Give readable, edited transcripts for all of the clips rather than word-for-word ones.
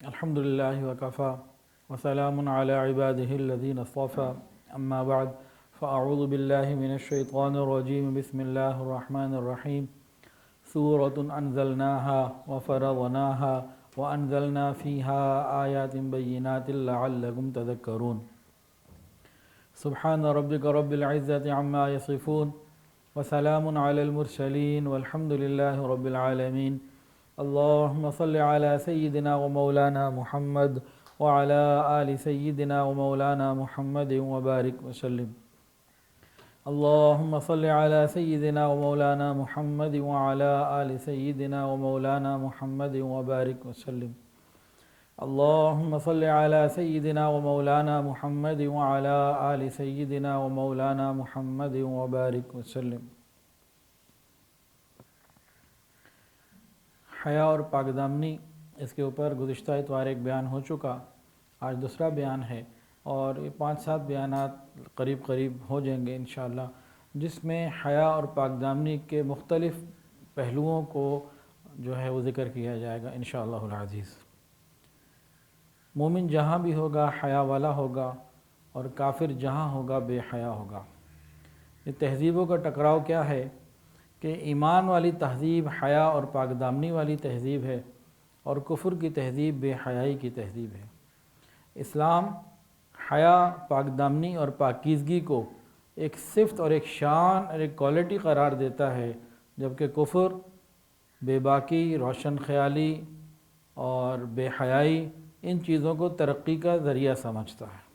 الحمدللہ وکفا وسلام علی عبادہ الذین اصطفى اما بعد فاعوذ باللہ من الشیطان الرجیم بسم اللہ الرحمن الرحیم سورۃ انزلناها وفرضناها وانزلنا فیها آیات بینات لعلکم تذکرون سبحان ربک رب العزة عما یصفون وسلام علی المرسلین والحمد للہ رب العالمین اللهم صل على سيدنا ومولانا محمد وعلى آل سيدنا ومولانا محمد وبارك وسلم اللهم صل على سيدنا ومولانا محمد وعلى آل سيدنا ومولانا محمد وبارك وسلم اللهم صل على سيدنا ومولانا محمد وعلى آل سيدنا ومولانا محمد وبارك وسلم حیا اور پاک دامنی، اس کے اوپر گزشتہ اتوار ایک بیان ہو چکا، آج دوسرا بیان ہے اور یہ 5-7 بیانات قریب قریب ہو جائیں گے انشاءاللہ، جس میں حیا اور پاک دامنی کے مختلف پہلوؤں کو جو ہے وہ ذکر کیا جائے گا انشاءاللہ العزیز۔ مومن جہاں بھی ہوگا حیا والا ہوگا اور کافر جہاں ہوگا بے حیا ہوگا۔ یہ تہذیبوں کا ٹکراؤ کیا ہے کہ ایمان والی تہذیب حیا اور پاک دامنی والی تہذیب ہے اور کفر کی تہذیب بے حیائی کی تہذیب ہے۔ اسلام حیا، پاک دامنی اور پاکیزگی کو ایک صفت اور ایک شان اور ایک کوالٹی قرار دیتا ہے، جبکہ کفر بے باکی، روشن خیالی اور بے حیائی ان چیزوں کو ترقی کا ذریعہ سمجھتا ہے۔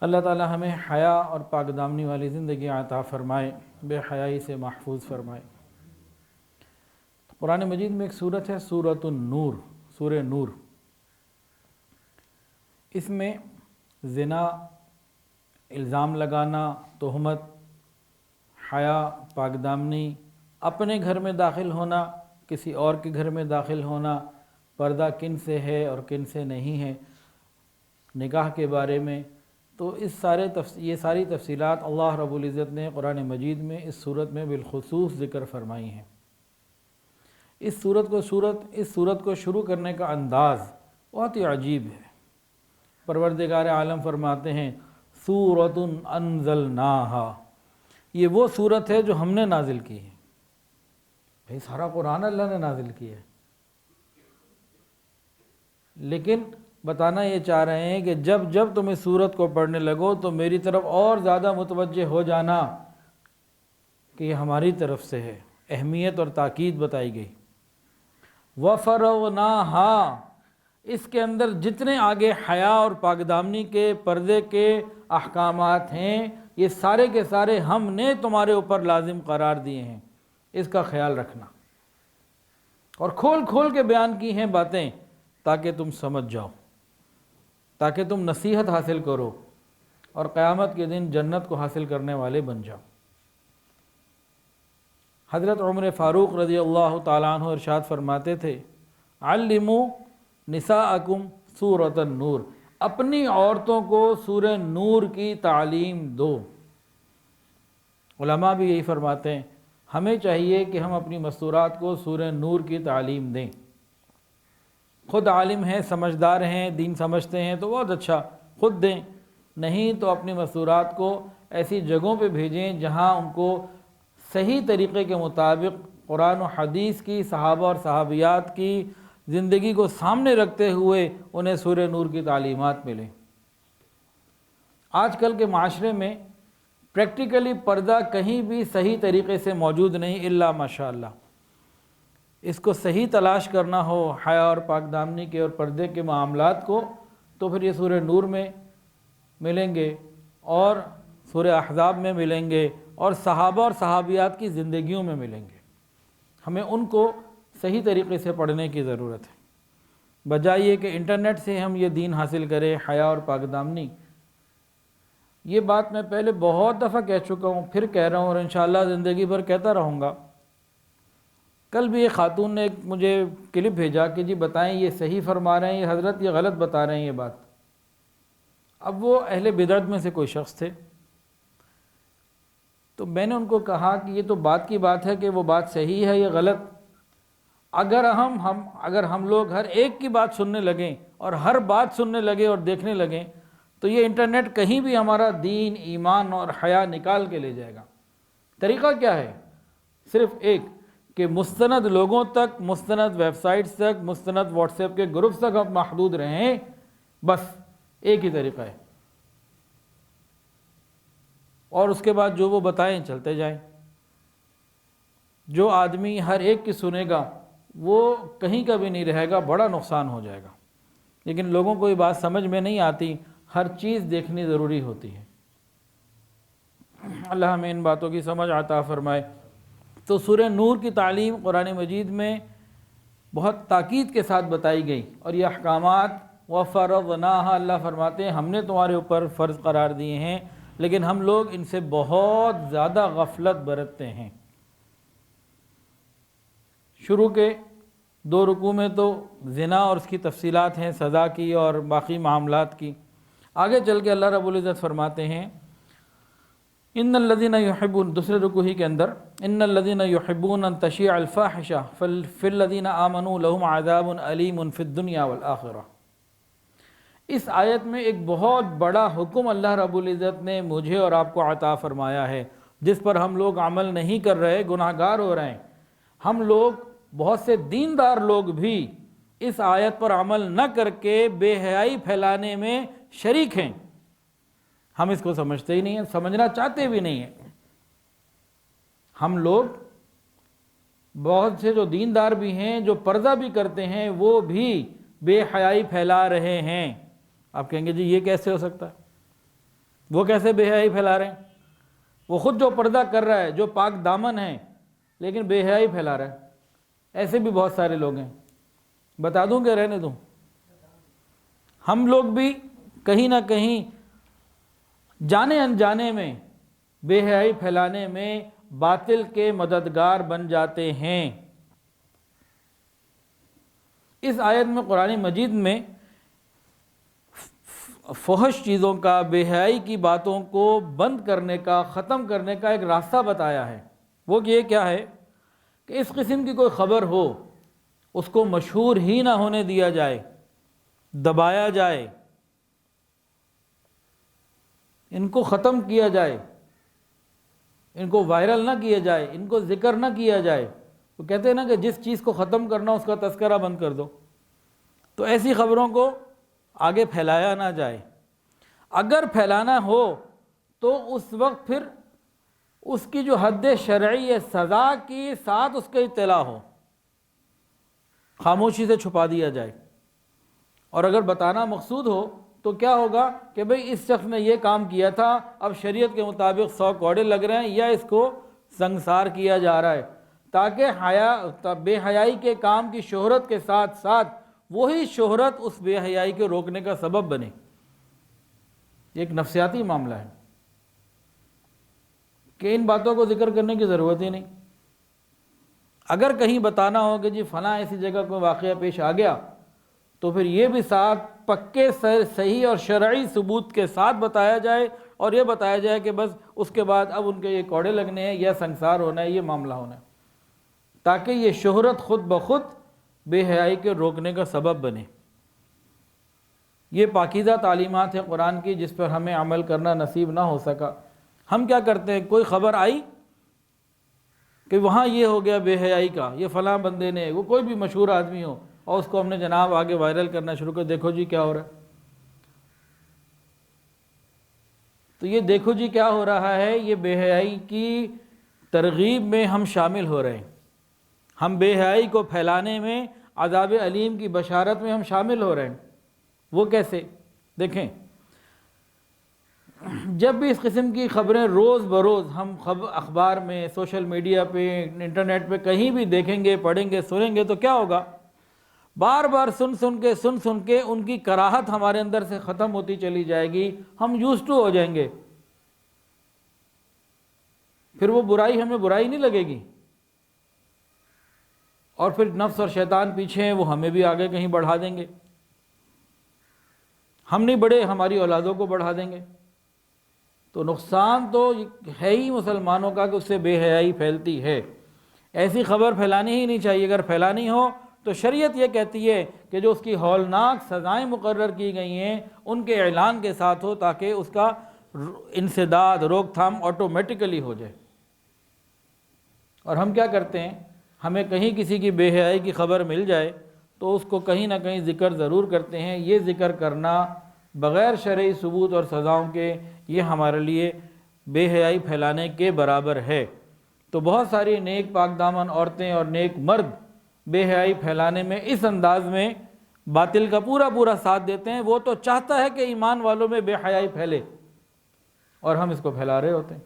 اللہ تعالی ہمیں حیا اور پاک دامنی والی زندگی عطا فرمائے، بے حیائی سے محفوظ فرمائے۔ قرآن مجید میں ایک سورت ہے سورۃ النور، سورہ نور۔ اس میں زنا، الزام لگانا، تہمت، حیا، پاک دامنی، اپنے گھر میں داخل ہونا، کسی اور کے گھر میں داخل ہونا، پردہ کن سے ہے اور کن سے نہیں ہے، نکاح کے بارے میں، تو یہ ساری تفصیلات اللہ رب العزت نے قرآن مجید میں اس صورت میں بالخصوص ذکر فرمائی ہیں۔ اس صورت کو شروع کرنے کا انداز بہت ہی عجیب ہے۔ پروردگار عالم فرماتے ہیں سورۃ انزلناہا، یہ وہ صورت ہے جو ہم نے نازل کی ہے۔ بھئی سارا قرآن اللہ نے نازل کیا ہے، لیکن بتانا یہ چاہ رہے ہیں کہ جب تم اس سورت کو پڑھنے لگو تو میری طرف اور زیادہ متوجہ ہو جانا کہ یہ ہماری طرف سے ہے، اہمیت اور تاکید بتائی گئی۔ وَفَرَضْنَاهَا، اس کے اندر جتنے آگے حیا اور پاک دامنی کے پردے کے احکامات ہیں، یہ سارے کے سارے ہم نے تمہارے اوپر لازم قرار دیے ہیں، اس کا خیال رکھنا، اور کھول کھول کے بیان کی ہیں باتیں تاکہ تم سمجھ جاؤ، تاکہ تم نصیحت حاصل کرو اور قیامت کے دن جنت کو حاصل کرنے والے بن جاؤ۔ حضرت عمر فاروق رضی اللہ تعالیٰ عنہ ارشاد فرماتے تھے علموا نساءکم سورۃ النور، اپنی عورتوں کو سورہ نور کی تعلیم دو۔ علماء بھی یہی فرماتے ہیں ہمیں چاہیے کہ ہم اپنی مستورات کو سورہ نور کی تعلیم دیں۔ خود عالم ہیں، سمجھدار ہیں، دین سمجھتے ہیں تو بہت اچھا، خود دیں، نہیں تو اپنی مستورات کو ایسی جگہوں پہ بھیجیں جہاں ان کو صحیح طریقے کے مطابق قرآن و حدیث کی، صحابہ اور صحابیات کی زندگی کو سامنے رکھتے ہوئے انہیں سورہ نور کی تعلیمات ملیں۔ آج کل کے معاشرے میں پریکٹیکلی پردہ کہیں بھی صحیح طریقے سے موجود نہیں الا ماشاءاللہ۔ اس کو صحیح تلاش کرنا ہو حیا اور پاک دامنی کے اور پردے کے معاملات کو، تو پھر یہ سورہ نور میں ملیں گے اور سورہ احزاب میں ملیں گے اور صحابہ اور صحابیات کی زندگیوں میں ملیں گے۔ ہمیں ان کو صحیح طریقے سے پڑھنے کی ضرورت ہے، بجائے یہ کہ انٹرنیٹ سے ہم یہ دین حاصل کریں حیا اور پاک دامنی۔ یہ بات میں پہلے بہت دفعہ کہہ چکا ہوں، پھر کہہ رہا ہوں اور انشاءاللہ زندگی بھر کہتا رہوں گا۔ کل بھی ایک خاتون نے مجھے کلپ بھیجا کہ جی بتائیں یہ صحیح فرما رہے ہیں یہ حضرت، یہ غلط بتا رہے ہیں یہ بات۔ اب وہ اہل بدعت میں سے کوئی شخص تھے، تو میں نے ان کو کہا کہ یہ تو بات کی بات ہے کہ وہ بات صحیح ہے یا غلط، اگر ہم لوگ ہر ایک کی بات سننے لگیں اور ہر بات سننے لگے اور دیکھنے لگیں تو یہ انٹرنیٹ کہیں بھی ہمارا دین، ایمان اور حیا نکال کے لے جائے گا۔ طریقہ کیا ہے؟ صرف ایک کہ مستند لوگوں تک، مستند ویب سائٹس تک، مستند واٹس ایپ کے گروپس تک ہم محدود رہیں، بس ایک ہی طریقہ ہے، اور اس کے بعد جو وہ بتائیں چلتے جائیں۔ جو آدمی ہر ایک کی سنے گا وہ کہیں کا بھی نہیں رہے گا، بڑا نقصان ہو جائے گا۔ لیکن لوگوں کو یہ بات سمجھ میں نہیں آتی، ہر چیز دیکھنی ضروری ہوتی ہے۔ اللہ ہمیں ان باتوں کی سمجھ عطا فرمائے۔ تو سورہ نور کی تعلیم قرآن مجید میں بہت تاکید کے ساتھ بتائی گئی، اور یہ احکامات وَفَرَضْنَاهَا، اللہ فرماتے ہیں ہم نے تمہارے اوپر فرض قرار دیے ہیں، لیکن ہم لوگ ان سے بہت زیادہ غفلت برتتے ہیں۔ شروع کے 2 رکوع میں تو زنا اور اس کی تفصیلات ہیں، سزا کی اور باقی معاملات کی۔ آگے چل کے اللہ رب العزت فرماتے ہیں ان الذین یحبون، دوسرے رکوع ہی کے اندر، ان الذین یحبون ان تشیع الفاحشہ فی الذین آمنوا لہم عذاب علیم فی الدنیا والآخرہ۔ اس آیت میں ایک بہت بڑا حکم اللہ رب العزت نے مجھے اور آپ کو عطا فرمایا ہے، جس پر ہم لوگ عمل نہیں کر رہے، گناہ گار ہو رہے ہیں۔ ہم لوگ، بہت سے دیندار لوگ بھی اس آیت پر عمل نہ کر کے بے حیائی پھیلانے میں شریک ہیں۔ ہم اس کو سمجھتے ہی نہیں ہیں، سمجھنا چاہتے بھی نہیں ہیں۔ ہم لوگ بہت سے جو دیندار بھی ہیں، جو پردہ بھی کرتے ہیں، وہ بھی بے حیائی پھیلا رہے ہیں۔ آپ کہیں گے جی یہ کیسے ہو سکتا ہے؟ وہ کیسے بے حیائی پھیلا رہے ہیں؟ وہ خود جو پردہ کر رہا ہے، جو پاک دامن ہے، لیکن بے حیائی پھیلا رہا ہے۔ ایسے بھی بہت سارے لوگ ہیں، بتا دوں کہ رہنے دوں؟ ہم لوگ بھی کہیں نہ کہیں جانے انجانے میں بے حیائی پھیلانے میں باطل کے مددگار بن جاتے ہیں۔ اس آیت میں قرآن مجید میں فحش چیزوں کا، بے حیائی کی باتوں کو بند کرنے کا، ختم کرنے کا ایک راستہ بتایا ہے۔ وہ یہ کیا ہے کہ اس قسم کی کوئی خبر ہو، اس کو مشہور ہی نہ ہونے دیا جائے، دبایا جائے، ان کو ختم کیا جائے، ان کو وائرل نہ کیا جائے، ان کو ذکر نہ کیا جائے۔ وہ کہتے ہیں نا کہ جس چیز کو ختم کرنا اس کا تذکرہ بند کر دو، تو ایسی خبروں کو آگے پھیلایا نہ جائے۔ اگر پھیلانا ہو تو اس وقت پھر اس کی جو حد شرعی ہے، سزا کی ساتھ اس کے اطلاع ہو، خاموشی سے چھپا دیا جائے۔ اور اگر بتانا مقصود ہو تو کیا ہوگا کہ بھئی اس شخص نے یہ کام کیا تھا، اب شریعت کے مطابق 100 کوڑے لگ رہے ہیں، یا اس کو سنگسار کیا جا رہا ہے، تاکہ بے حیائی کے کام کی شہرت کے ساتھ ساتھ وہی شہرت اس بے حیائی کے روکنے کا سبب بنے۔ یہ ایک نفسیاتی معاملہ ہے کہ ان باتوں کو ذکر کرنے کی ضرورت ہی نہیں۔ اگر کہیں بتانا ہو کہ جی فلاں ایسی جگہ کوئی واقعہ پیش آ گیا، تو پھر یہ بھی ساتھ پکے صحیح اور شرعی ثبوت کے ساتھ بتایا جائے، اور یہ بتایا جائے کہ بس اس کے بعد اب ان کے یہ کوڑے لگنے ہیں یا سنگسار ہونا ہے، یہ معاملہ ہونا ہے، تاکہ یہ شہرت خود بخود بے حیائی کے روکنے کا سبب بنے۔ یہ پاکیزہ تعلیمات ہیں قرآن کی، جس پر ہمیں عمل کرنا نصیب نہ ہو سکا۔ ہم کیا کرتے ہیں، کوئی خبر آئی کہ وہاں یہ ہو گیا بے حیائی کا، یہ فلاں بندے نے، وہ کوئی بھی مشہور آدمی ہو، اور اس کو ہم نے جناب آگے وائرل کرنا شروع کر، دیکھو جی کیا ہو رہا ہے۔ تو یہ دیکھو جی کیا ہو رہا ہے، یہ بے حیائی کی ترغیب میں ہم شامل ہو رہے ہیں، ہم بے حیائی کو پھیلانے میں، عذاب علیم کی بشارت میں ہم شامل ہو رہے ہیں۔ وہ کیسے؟ دیکھیں، جب بھی اس قسم کی خبریں روز بروز ہم اخبار میں، سوشل میڈیا پہ، انٹرنیٹ پہ کہیں بھی دیکھیں گے، پڑھیں گے، سنیں گے، تو کیا ہوگا؟ بار بار سن کے ان کی کراہت ہمارے اندر سے ختم ہوتی چلی جائے گی، ہم یوزڈ ٹو ہو جائیں گے، پھر وہ برائی ہمیں برائی نہیں لگے گی، اور پھر نفس اور شیطان پیچھے ہیں، وہ ہمیں بھی آگے کہیں بڑھا دیں گے، ہم نہیں بڑھے، ہماری اولادوں کو بڑھا دیں گے۔ تو نقصان تو ہے ہی مسلمانوں کا کہ اس سے بے حیائی پھیلتی ہے۔ ایسی خبر پھیلانی ہی نہیں چاہیے، اگر پھیلانی ہو تو شریعت یہ کہتی ہے کہ جو اس کی ہولناک سزائیں مقرر کی گئی ہیں ان کے اعلان کے ساتھ ہو، تاکہ اس کا انسداد، روک تھام آٹومیٹیکلی ہو جائے۔ اور ہم کیا کرتے ہیں، ہمیں کہیں کسی کی بے حیائی کی خبر مل جائے تو اس کو کہیں نہ کہیں ذکر ضرور کرتے ہیں۔ یہ ذکر کرنا بغیر شرعی ثبوت اور سزاؤں کے یہ ہمارے لیے بے حیائی پھیلانے کے برابر ہے۔ تو بہت ساری نیک پاک دامن عورتیں اور نیک مرد بے حیائی پھیلانے میں اس انداز میں باطل کا پورا ساتھ دیتے ہیں۔ وہ تو چاہتا ہے کہ ایمان والوں میں بے حیائی پھیلے اور ہم اس کو پھیلا رہے ہوتے ہیں۔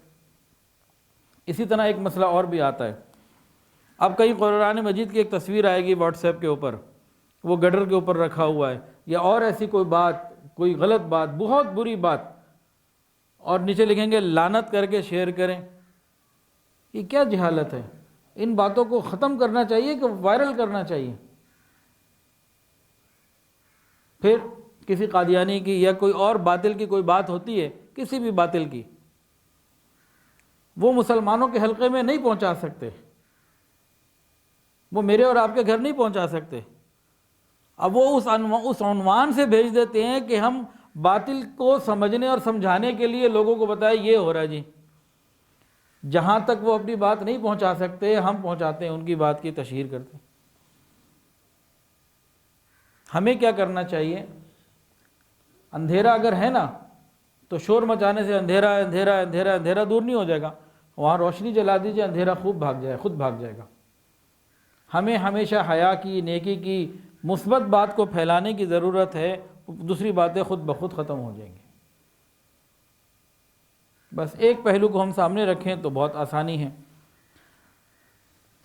اسی طرح ایک مسئلہ اور بھی آتا ہے، اب کہیں قرآن مجید کی ایک تصویر آئے گی واٹس ایپ کے اوپر، وہ گڈر کے اوپر رکھا ہوا ہے، یا اور ایسی کوئی بات، کوئی غلط بات، بہت بری بات، اور نیچے لکھیں گے لعنت کر کے شیئر کریں۔ یہ کیا جہالت ہے؟ ان باتوں کو ختم کرنا چاہیے کہ وائرل کرنا چاہیے۔ پھر کسی قادیانی کی یا کوئی اور باطل کی کوئی بات ہوتی ہے، کسی بھی باطل کی، وہ مسلمانوں کے حلقے میں نہیں پہنچا سکتے، وہ میرے اور آپ کے گھر نہیں پہنچا سکتے۔ اب وہ اس عنوان سے بھیج دیتے ہیں کہ ہم باطل کو سمجھنے اور سمجھانے کے لیے لوگوں کو بتائیں یہ ہو رہا ہے جی۔ جہاں تک وہ اپنی بات نہیں پہنچا سکتے ہم پہنچاتے ہیں، ان کی بات کی تشہیر کرتے ہیں۔ ہمیں کیا کرنا چاہیے؟ اندھیرا اگر ہے نا تو شور مچانے سے اندھیرا اندھیرا اندھیرا اندھیرا دور نہیں ہو جائے گا، وہاں روشنی جلا دیجیے، اندھیرا خود بھاگ جائے گا۔ ہمیں ہمیشہ حیا کی، نیکی کی، مثبت بات کو پھیلانے کی ضرورت ہے، دوسری باتیں خود بخود ختم ہو جائیں گی۔ بس ایک پہلو کو ہم سامنے رکھیں تو بہت آسانی ہے۔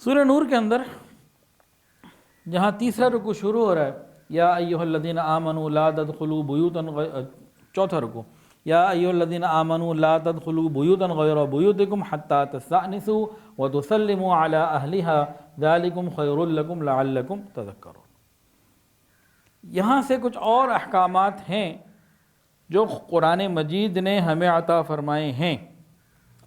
سورہ نور کے اندر جہاں تیسرا رکوع شروع ہو رہا ہے، یا ایھا الذین آمنوا لا تدخلوا بیوتا، چوتھا رکوع، یا ایھا الذین آمنوا لا تدخلوا بیوتا غیر بیوتکم حتی تستأنسوا وتسلموا علی اہلھا ذالکم خیر لکم لعلکم تذکرون۔ یہاں سے کچھ اور احکامات ہیں جو قرآن مجید نے ہمیں عطا فرمائے ہیں،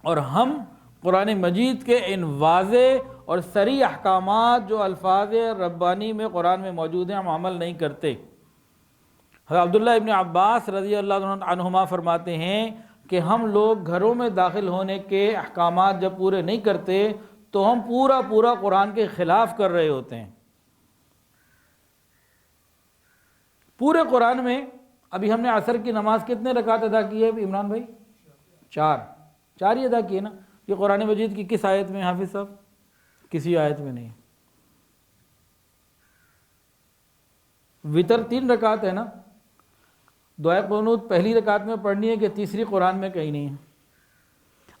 اور ہم قرآن مجید کے ان واضح اور صریح احکامات جو الفاظ ربانی میں قرآن میں موجود ہیں ہم عمل نہیں کرتے۔ حضرت عبداللہ ابن عباس رضی اللہ عنہما فرماتے ہیں کہ ہم لوگ گھروں میں داخل ہونے کے احکامات جب پورے نہیں کرتے تو ہم پورا قرآن کے خلاف کر رہے ہوتے ہیں۔ پورے قرآن میں ابھی ہم نے عصر کی نماز کتنے رکعت ادا کی ہے عمران بھائی؟ چار ہی ادا کیے نا۔ یہ قرآن مجید کی کس آیت میں حافظ صاحب؟ کسی آیت میں نہیں۔ وتر 3 رکعت ہے نا، دعائے قنوت پہلی رکعت میں پڑھنی ہے کہ تیسری قرآن میں کہیں نہیں ہے۔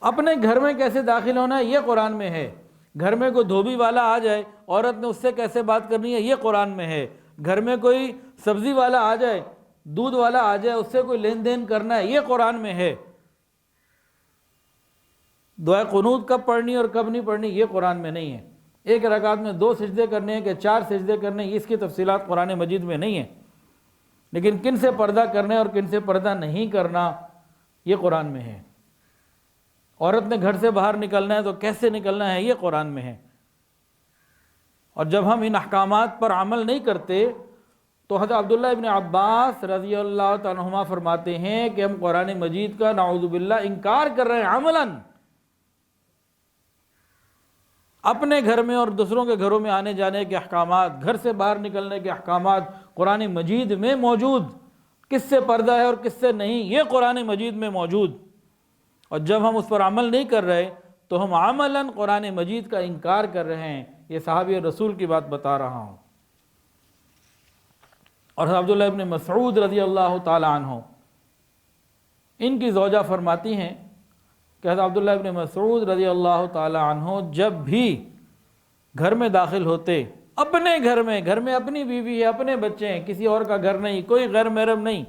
اپنے گھر میں کیسے داخل ہونا ہے یہ قرآن میں ہے۔ گھر میں کوئی دھوبی والا آ جائے، عورت نے اس سے کیسے بات کرنی ہے یہ قرآن میں ہے۔ گھر میں کوئی سبزی والا آ جائے، دودھ والا آ جائے، اس سے کوئی لین دین کرنا ہے یہ قرآن میں ہے۔ دعائے قنوت کب پڑھنی اور کب نہیں پڑھنی یہ قرآن میں نہیں ہے۔ ایک رکعت میں 2 سجدے کرنے ہیں کہ 4 سجدے کرنے ہیں، اس کی تفصیلات قرآن مجید میں نہیں ہیں۔ لیکن کن سے پردہ کرنا ہے اور کن سے پردہ نہیں کرنا یہ قرآن میں ہے۔ عورت نے گھر سے باہر نکلنا ہے تو کیسے نکلنا ہے یہ قرآن میں ہے۔ اور جب ہم ان احکامات پر عمل نہیں کرتے تو حضرت عبداللہ ابن عباس رضی اللہ تعالیٰ عنہما فرماتے ہیں کہ ہم قرآن مجید کا نعوذ باللہ انکار کر رہے ہیں عملاً۔ اپنے گھر میں اور دوسروں کے گھروں میں آنے جانے کے احکامات، گھر سے باہر نکلنے کے احکامات قرآن مجید میں موجود، کس سے پردہ ہے اور کس سے نہیں یہ قرآن مجید میں موجود۔ اور جب ہم اس پر عمل نہیں کر رہے تو ہم عملاً قرآن مجید کا انکار کر رہے ہیں۔ یہ صحابی رسول کی بات بتا رہا ہوں۔ اور حضرت عبداللہ ابن مسعود رضی اللہ تعالی عنہ، ان کی زوجہ فرماتی ہیں کہ حضرت عبداللہ ابن مسعود رضی اللہ تعالی عنہ جب بھی گھر میں داخل ہوتے، اپنے گھر میں اپنی بیوی ہے، اپنے بچے ہیں، کسی اور کا گھر نہیں، کوئی غیر محرم نہیں،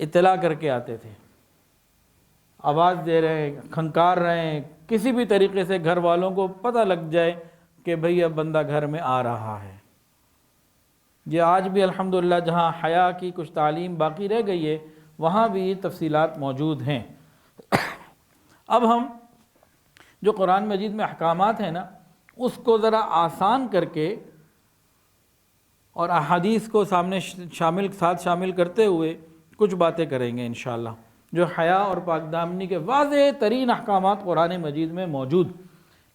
اطلاع کر کے آتے تھے، آواز دے رہے ہیں، کھنکار رہے ہیں، کسی بھی طریقے سے گھر والوں کو پتہ لگ جائے کہ بھئی اب بندہ گھر میں آ رہا ہے۔ یہ آج بھی الحمدللہ جہاں حیا کی کچھ تعلیم باقی رہ گئی ہے وہاں بھی یہ تفصیلات موجود ہیں۔ اب ہم جو قرآن مجید میں احکامات ہیں نا اس کو ذرا آسان کر کے اور احادیث کو سامنے ساتھ شامل کرتے ہوئے کچھ باتیں کریں گے انشاءاللہ، جو حیا اور پاک دامنی کے واضح ترین احکامات قرآن مجید میں موجود،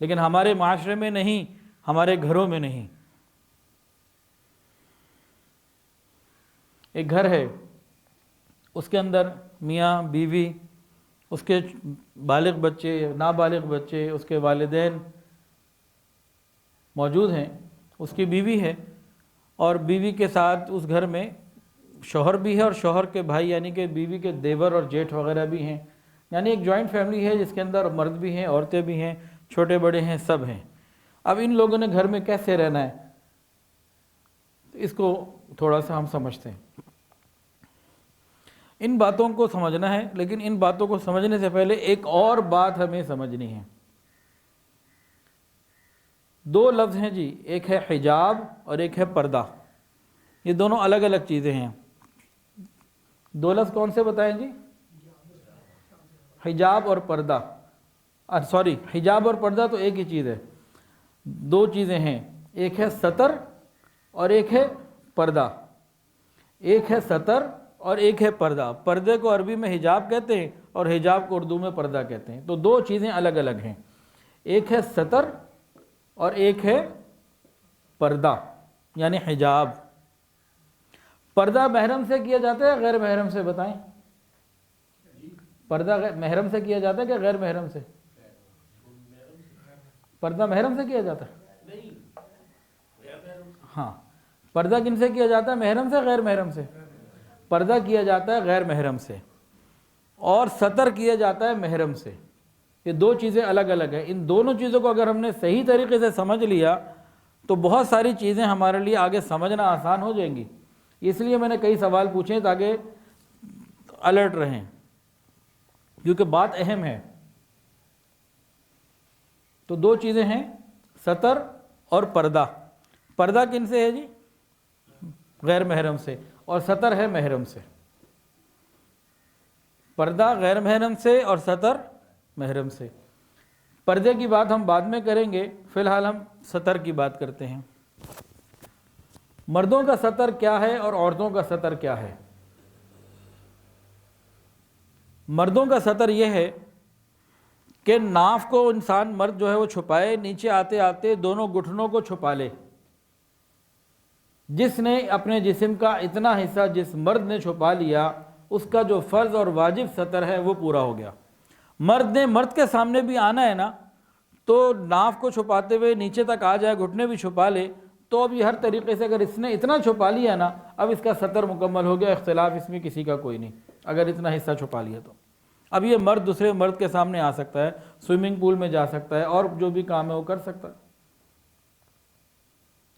لیکن ہمارے معاشرے میں نہیں، ہمارے گھروں میں نہیں۔ ایک گھر ہے، اس کے اندر میاں بیوی، اس کے بالغ بچے نابالغ بچے، اس کے والدین موجود ہیں، اس کی بیوی ہے، اور بیوی کے ساتھ اس گھر میں شوہر بھی ہے اور شوہر کے بھائی یعنی کہ بیوی کے دیور اور جیٹھ وغیرہ بھی ہیں، یعنی ایک جوائنٹ فیملی ہے جس کے اندر مرد بھی ہیں، عورتیں بھی ہیں، چھوٹے بڑے ہیں، سب ہیں۔ اب ان لوگوں نے گھر میں کیسے رہنا ہے، اس کو تھوڑا سا ہم سمجھتے ہیں۔ ان باتوں کو سمجھنا ہے، لیکن ان باتوں کو سمجھنے سے پہلے ایک اور بات ہمیں سمجھنی ہے۔ دو لفظ ہیں جی، ایک ہے حجاب اور ایک ہے پردہ، یہ دونوں الگ الگ چیزیں ہیں۔ دو لفظ کون سے بتائیں جی؟ حجاب اور پردہ، سوری، حجاب اور پردہ تو ایک ہی چیز ہے، دو چیزیں ہیں، ایک ہے ستر اور ایک ہے پردہ، ایک ہے ستر اور ایک ہے پردہ۔ پردے کو عربی میں حجاب کہتے ہیں اور حجاب کو اردو میں پردہ کہتے ہیں، تو دو چیزیں الگ الگ ہیں، ایک ہے ستر اور ایک ہے پردہ یعنی حجاب۔ پردہ محرم سے کیا جاتا ہے غیر محرم سے؟ بتائیں، پردہ محرم سے کیا جاتا ہے کہ غیر محرم سے؟ پردہ محرم سے کیا جاتا ہے؟ ہاں، پردہ کن سے کیا جاتا ہے؟ محرم سے غیر محرم سے؟ پردہ کیا جاتا ہے غیر محرم سے، اور ستر کیا جاتا ہے محرم سے۔ یہ دو چیزیں الگ الگ ہیں۔ ان دونوں چیزوں کو اگر ہم نے صحیح طریقے سے سمجھ لیا تو بہت ساری چیزیں ہمارے لیے آگے سمجھنا آسان ہو جائیں گی۔ اس لیے میں نے کئی سوال پوچھے تاکہ الرٹ رہیں، کیونکہ بات اہم ہے۔ تو دو چیزیں ہیں، ستر اور پردہ۔ پردہ کن سے ہے جی؟ غیر محرم سے، اور ستر ہے محرم سے۔ پردہ غیر محرم سے اور ستر محرم سے۔ پردے کی بات ہم بعد میں کریں گے، فی الحال ہم ستر کی بات کرتے ہیں۔ مردوں کا ستر کیا ہے اور عورتوں کا ستر کیا ہے؟ مردوں کا ستر یہ ہے کہ ناف کو انسان مرد جو ہے وہ چھپائے، نیچے آتے آتے دونوں گھٹنوں کو چھپا لے۔ جس نے اپنے جسم کا اتنا حصہ جس مرد نے چھپا لیا، اس کا جو فرض اور واجب ستر ہے وہ پورا ہو گیا۔ مرد نے مرد کے سامنے بھی آنا ہے نا، تو ناف کو چھپاتے ہوئے نیچے تک آ جائے، گھٹنے بھی چھپا لے، تو اب یہ ہر طریقے سے اگر اس نے اتنا چھپا لیا نا، اب اس کا ستر مکمل ہو گیا، اختلاف اس میں کسی کا کوئی نہیں اگر اتنا حصہ چھپا لیا تو۔ اب یہ مرد دوسرے مرد کے سامنے آ سکتا ہے، سوئمنگ پول میں جا سکتا ہے، اور جو بھی کام ہے وہ کر سکتا ہے۔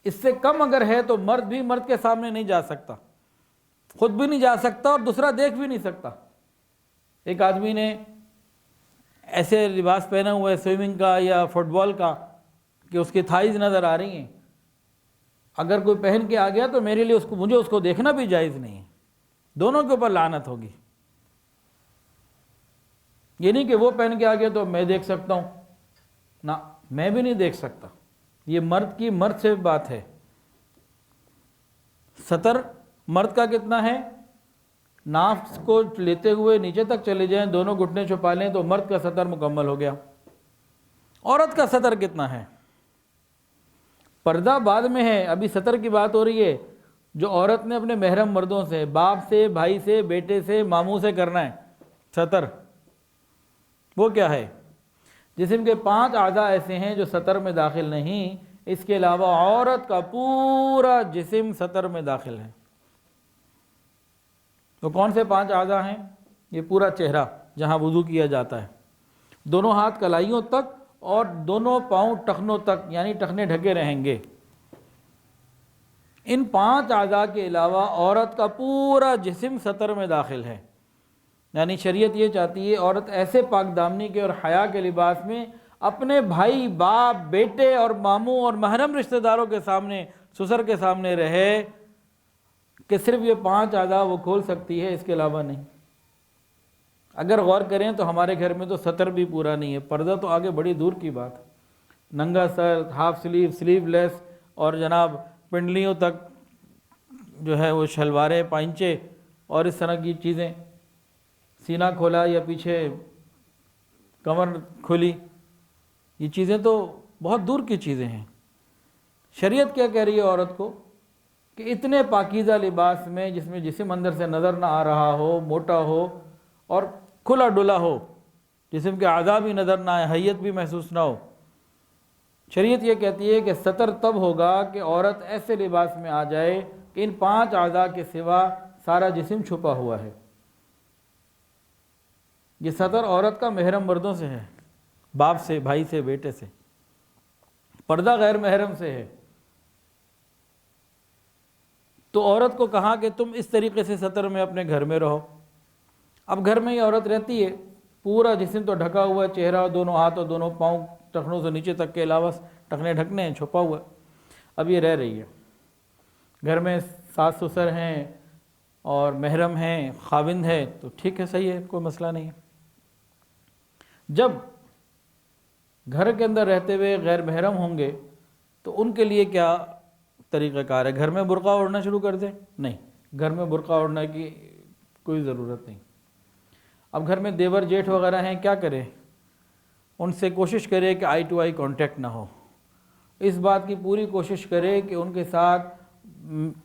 اس سے کم اگر ہے تو مرد بھی مرد کے سامنے نہیں جا سکتا، خود بھی نہیں جا سکتا اور دوسرا دیکھ بھی نہیں سکتا۔ ایک آدمی نے ایسے لباس پہنا ہوا ہے سوئمنگ کا یا فٹ بال کا کہ اس کی تھائز نظر آ رہی ہیں، اگر کوئی پہن کے آ گیا تو میرے لیے مجھے اس کو دیکھنا بھی جائز نہیں ہے، دونوں کے اوپر لعنت ہوگی۔ یہ نہیں کہ وہ پہن کے آ گیا تو میں دیکھ سکتا ہوں، نہ، میں بھی نہیں دیکھ سکتا۔ یہ مرد کی مرد سے بات ہے۔ ستر مرد کا کتنا ہے؟ ناف کو لیتے ہوئے نیچے تک چلے جائیں، دونوں گھٹنے چھپا لیں تو مرد کا ستر مکمل ہو گیا۔ عورت کا ستر کتنا ہے؟ پردہ بعد میں ہے، ابھی ستر کی بات ہو رہی ہے۔ جو عورت نے اپنے محرم مردوں سے، باپ سے، بھائی سے، بیٹے سے، ماموں سے کرنا ہے ستر، وہ کیا ہے؟ جسم کے 5 اعضاء ایسے ہیں جو ستر میں داخل نہیں، اس کے علاوہ عورت کا پورا جسم ستر میں داخل ہے۔ تو کون سے 5 اعضاء ہیں؟ یہ پورا چہرہ جہاں وضو کیا جاتا ہے، دونوں ہاتھ کلائیوں تک اور دونوں پاؤں ٹخنوں تک، یعنی ٹخنے ڈھکے رہیں گے۔ ان 5 اعضاء کے علاوہ عورت کا پورا جسم ستر میں داخل ہے۔ یعنی شریعت یہ چاہتی ہے عورت ایسے پاک دامنی کے اور حیا کے لباس میں اپنے بھائی، باپ، بیٹے اور ماموں اور محرم رشتہ داروں کے سامنے، سسر کے سامنے رہے کہ صرف یہ 5 اعضاء وہ کھول سکتی ہے، اس کے علاوہ نہیں۔ اگر غور کریں تو ہمارے گھر میں تو سطر بھی پورا نہیں ہے، پردہ تو آگے بڑی دور کی بات ہے، ننگا سر، ہاف سلیو، سلیو لیس، اور جناب پنڈلیوں تک جو ہے وہ شلواریں، پائنچے اور اس طرح کی چیزیں، سینہ کھولا یا پیچھے کمر کھلی، یہ چیزیں تو بہت دور کی چیزیں ہیں۔ شریعت کیا کہہ رہی ہے عورت کو کہ اتنے پاکیزہ لباس میں جس میں جسم اندر سے نظر نہ آ رہا ہو، موٹا ہو اور کھلا ڈلا ہو، جسم کے اعضاء بھی نظر نہ آئے، حیت بھی محسوس نہ ہو، شریعت یہ کہتی ہے کہ سطر تب ہوگا کہ عورت ایسے لباس میں آ جائے کہ ان 5 اعضاء کے سوا سارا جسم چھپا ہوا ہے۔ یہ سطر عورت کا محرم مردوں سے ہے، باپ سے، بھائی سے، بیٹے سے، پردہ غیر محرم سے ہے۔ تو عورت کو کہا کہ تم اس طریقے سے سطر میں اپنے گھر میں رہو۔ اب گھر میں یہ عورت رہتی ہے، پورا جسم تو ڈھکا ہوا ہے، چہرہ، دونوں ہاتھ اور دونوں پاؤں ٹخنوں سے نیچے تک کے علاوہ ٹخنے ڈھکنے ہیں، چھپا ہوا ہے۔ اب یہ رہ رہی ہے، گھر میں ساس سسر ہیں اور محرم ہیں، خاوند ہے، تو ٹھیک ہے، صحیح ہے، کوئی مسئلہ نہیں ہے۔ جب گھر کے اندر رہتے ہوئے غیر محرم ہوں گے تو ان کے لیے کیا طریقہ کار ہے؟ گھر میں برقع اوڑھنا شروع کر دیں؟ نہیں، گھر میں برقع اوڑھنے کی کوئی ضرورت نہیں۔ اب گھر میں دیور جیٹھ وغیرہ ہیں، کیا کرے؟ ان سے کوشش کرے کہ آئی ٹو آئی کانٹیکٹ نہ ہو، اس بات کی پوری کوشش کرے کہ ان کے ساتھ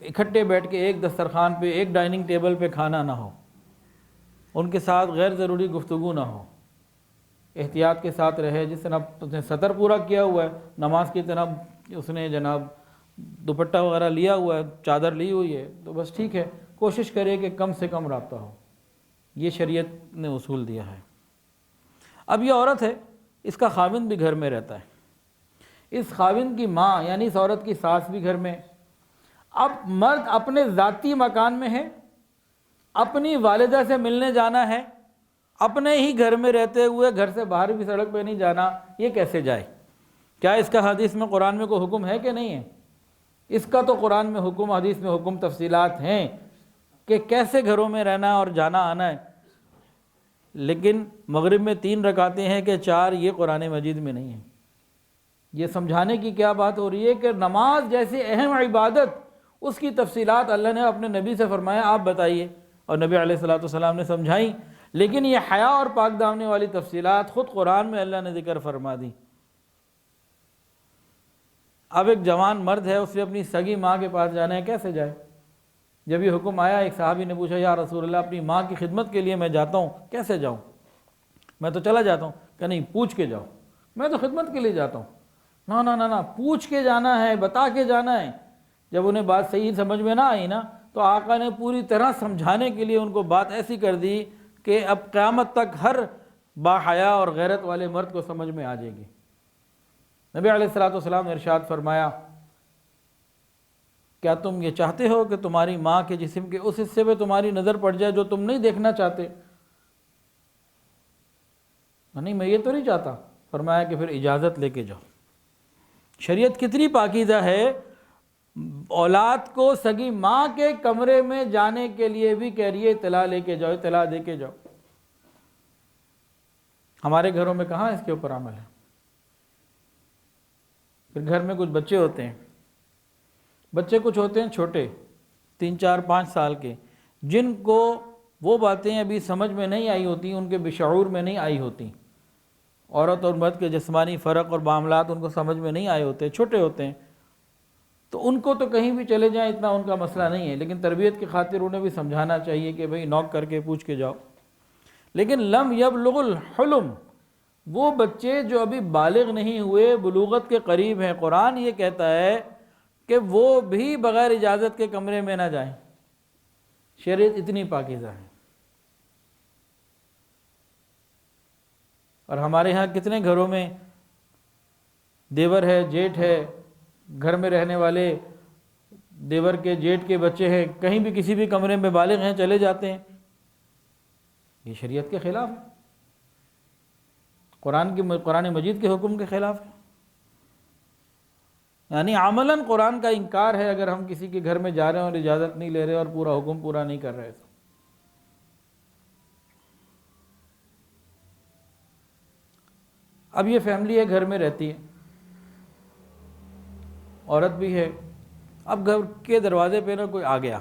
اکٹھے بیٹھ کے ایک دسترخوان پہ، ایک ڈائننگ ٹیبل پہ کھانا نہ ہو، ان کے ساتھ غیر ضروری گفتگو نہ ہو، احتیاط کے ساتھ رہے۔ جس طرح اس نے سطر پورا کیا ہوا ہے، نماز کی طرح اس نے جناب دوپٹہ وغیرہ لیا ہوا ہے، چادر لی ہوئی ہے، تو بس ٹھیک ہے، کوشش کرے کہ کم سے کم رابطہ ہو۔ یہ شریعت نے اصول دیا ہے۔ اب یہ عورت ہے، اس کا خاوند بھی گھر میں رہتا ہے، اس خاوند کی ماں یعنی اس عورت کی ساس بھی گھر میں۔ اب مرد اپنے ذاتی مکان میں ہے، اپنی والدہ سے ملنے جانا ہے، اپنے ہی گھر میں رہتے ہوئے گھر سے باہر بھی سڑک پہ نہیں جانا، یہ کیسے جائے؟ کیا اس کا حدیث میں، قرآن میں کوئی حکم ہے کہ نہیں ہے؟ اس کا تو قرآن میں حکم، حدیث میں حکم، تفصیلات ہیں کہ کیسے گھروں میں رہنا اور جانا آنا ہے۔ لیکن مغرب میں 3 رکعتیں ہیں کہ 4، یہ قرآن مجید میں نہیں ہے۔ یہ سمجھانے کی کیا بات ہو رہی ہے کہ نماز جیسی اہم عبادت، اس کی تفصیلات اللہ نے اپنے نبی سے فرمایا آپ بتائیے، اور نبی علیہ الصلوۃ والسلام نے سمجھائی۔ لیکن یہ حیا اور پاک دامنی والی تفصیلات خود قرآن میں اللہ نے ذکر فرما دی۔ اب ایک جوان مرد ہے، اسے اپنی سگی ماں کے پاس جانا ہے، کیسے جائے؟ جب یہ حکم آیا، ایک صحابی نے پوچھا یا رسول اللہ، اپنی ماں کی خدمت کے لیے میں جاتا ہوں، کیسے جاؤں؟ میں تو چلا جاتا ہوں۔ کہ نہیں، پوچھ کے جاؤ۔ میں تو خدمت کے لیے جاتا ہوں۔ نہ، پوچھ کے جانا ہے، بتا کے جانا ہے۔ جب انہیں بات صحیح سمجھ میں نہ آئی نا، تو آقا نے پوری طرح سمجھانے کے لیے ان کو بات ایسی کر دی کہ اب قیامت تک ہر باحیا اور غیرت والے مرد کو سمجھ میں آ جائے گی۔ نبی علیہ الصلوۃ والسلام نے ارشاد فرمایا، کیا تم یہ چاہتے ہو کہ تمہاری ماں کے جسم کے اس حصے پہ تمہاری نظر پڑ جائے جو تم نہیں دیکھنا چاہتے؟ نہیں، میں یہ تو نہیں چاہتا۔ فرمایا کہ پھر اجازت لے کے جاؤ۔ شریعت کتنی پاکیزہ ہے، اولاد کو سگی ماں کے کمرے میں جانے کے لیے بھی کہہ رہی ہے اطلاع لے کے جاؤ، اطلاع دے کے جاؤ۔ ہمارے گھروں میں کہاں اس کے اوپر عمل ہے؟ پھر گھر میں کچھ بچے ہوتے ہیں، بچے کچھ ہوتے ہیں چھوٹے، 3، 4، 5 سال کے، جن کو وہ باتیں ابھی سمجھ میں نہیں آئی ہوتی، ان کے بشعور میں نہیں آئی ہوتی۔ عورت اور مرد کے جسمانی فرق اور معاملات ان کو سمجھ میں نہیں آئے ہوتے، چھوٹے ہوتے ہیں، تو ان کو تو کہیں بھی چلے جائیں، اتنا ان کا مسئلہ نہیں ہے، لیکن تربیت کی خاطر انہیں بھی سمجھانا چاہیے کہ بھئی نوک کر کے پوچھ کے جاؤ۔ لیکن لم یبلغ الحلم، وہ بچے جو ابھی بالغ نہیں ہوئے، بلوغت کے قریب ہیں، قرآن یہ کہتا ہے کہ وہ بھی بغیر اجازت کے کمرے میں نہ جائیں۔ شریعت اتنی پاکیزہ ہے۔ اور ہمارے ہاں کتنے گھروں میں دیور ہے، جیٹھ ہے، گھر میں رہنے والے دیور کے جیٹھ کے بچے ہیں، کہیں بھی کسی بھی کمرے میں بالغ ہیں چلے جاتے ہیں، یہ شریعت کے خلاف ہے، قرآن مجید کے حکم کے خلاف ہے۔ یعنی عملاً قرآن کا انکار ہے اگر ہم کسی کے گھر میں جا رہے ہیں اور اجازت نہیں لے رہے اور پورا حکم پورا نہیں کر رہے تو۔ اب یہ فیملی ہے، گھر میں رہتی ہے، عورت بھی ہے، اب گھر کے دروازے پہ نا کوئی آ گیا،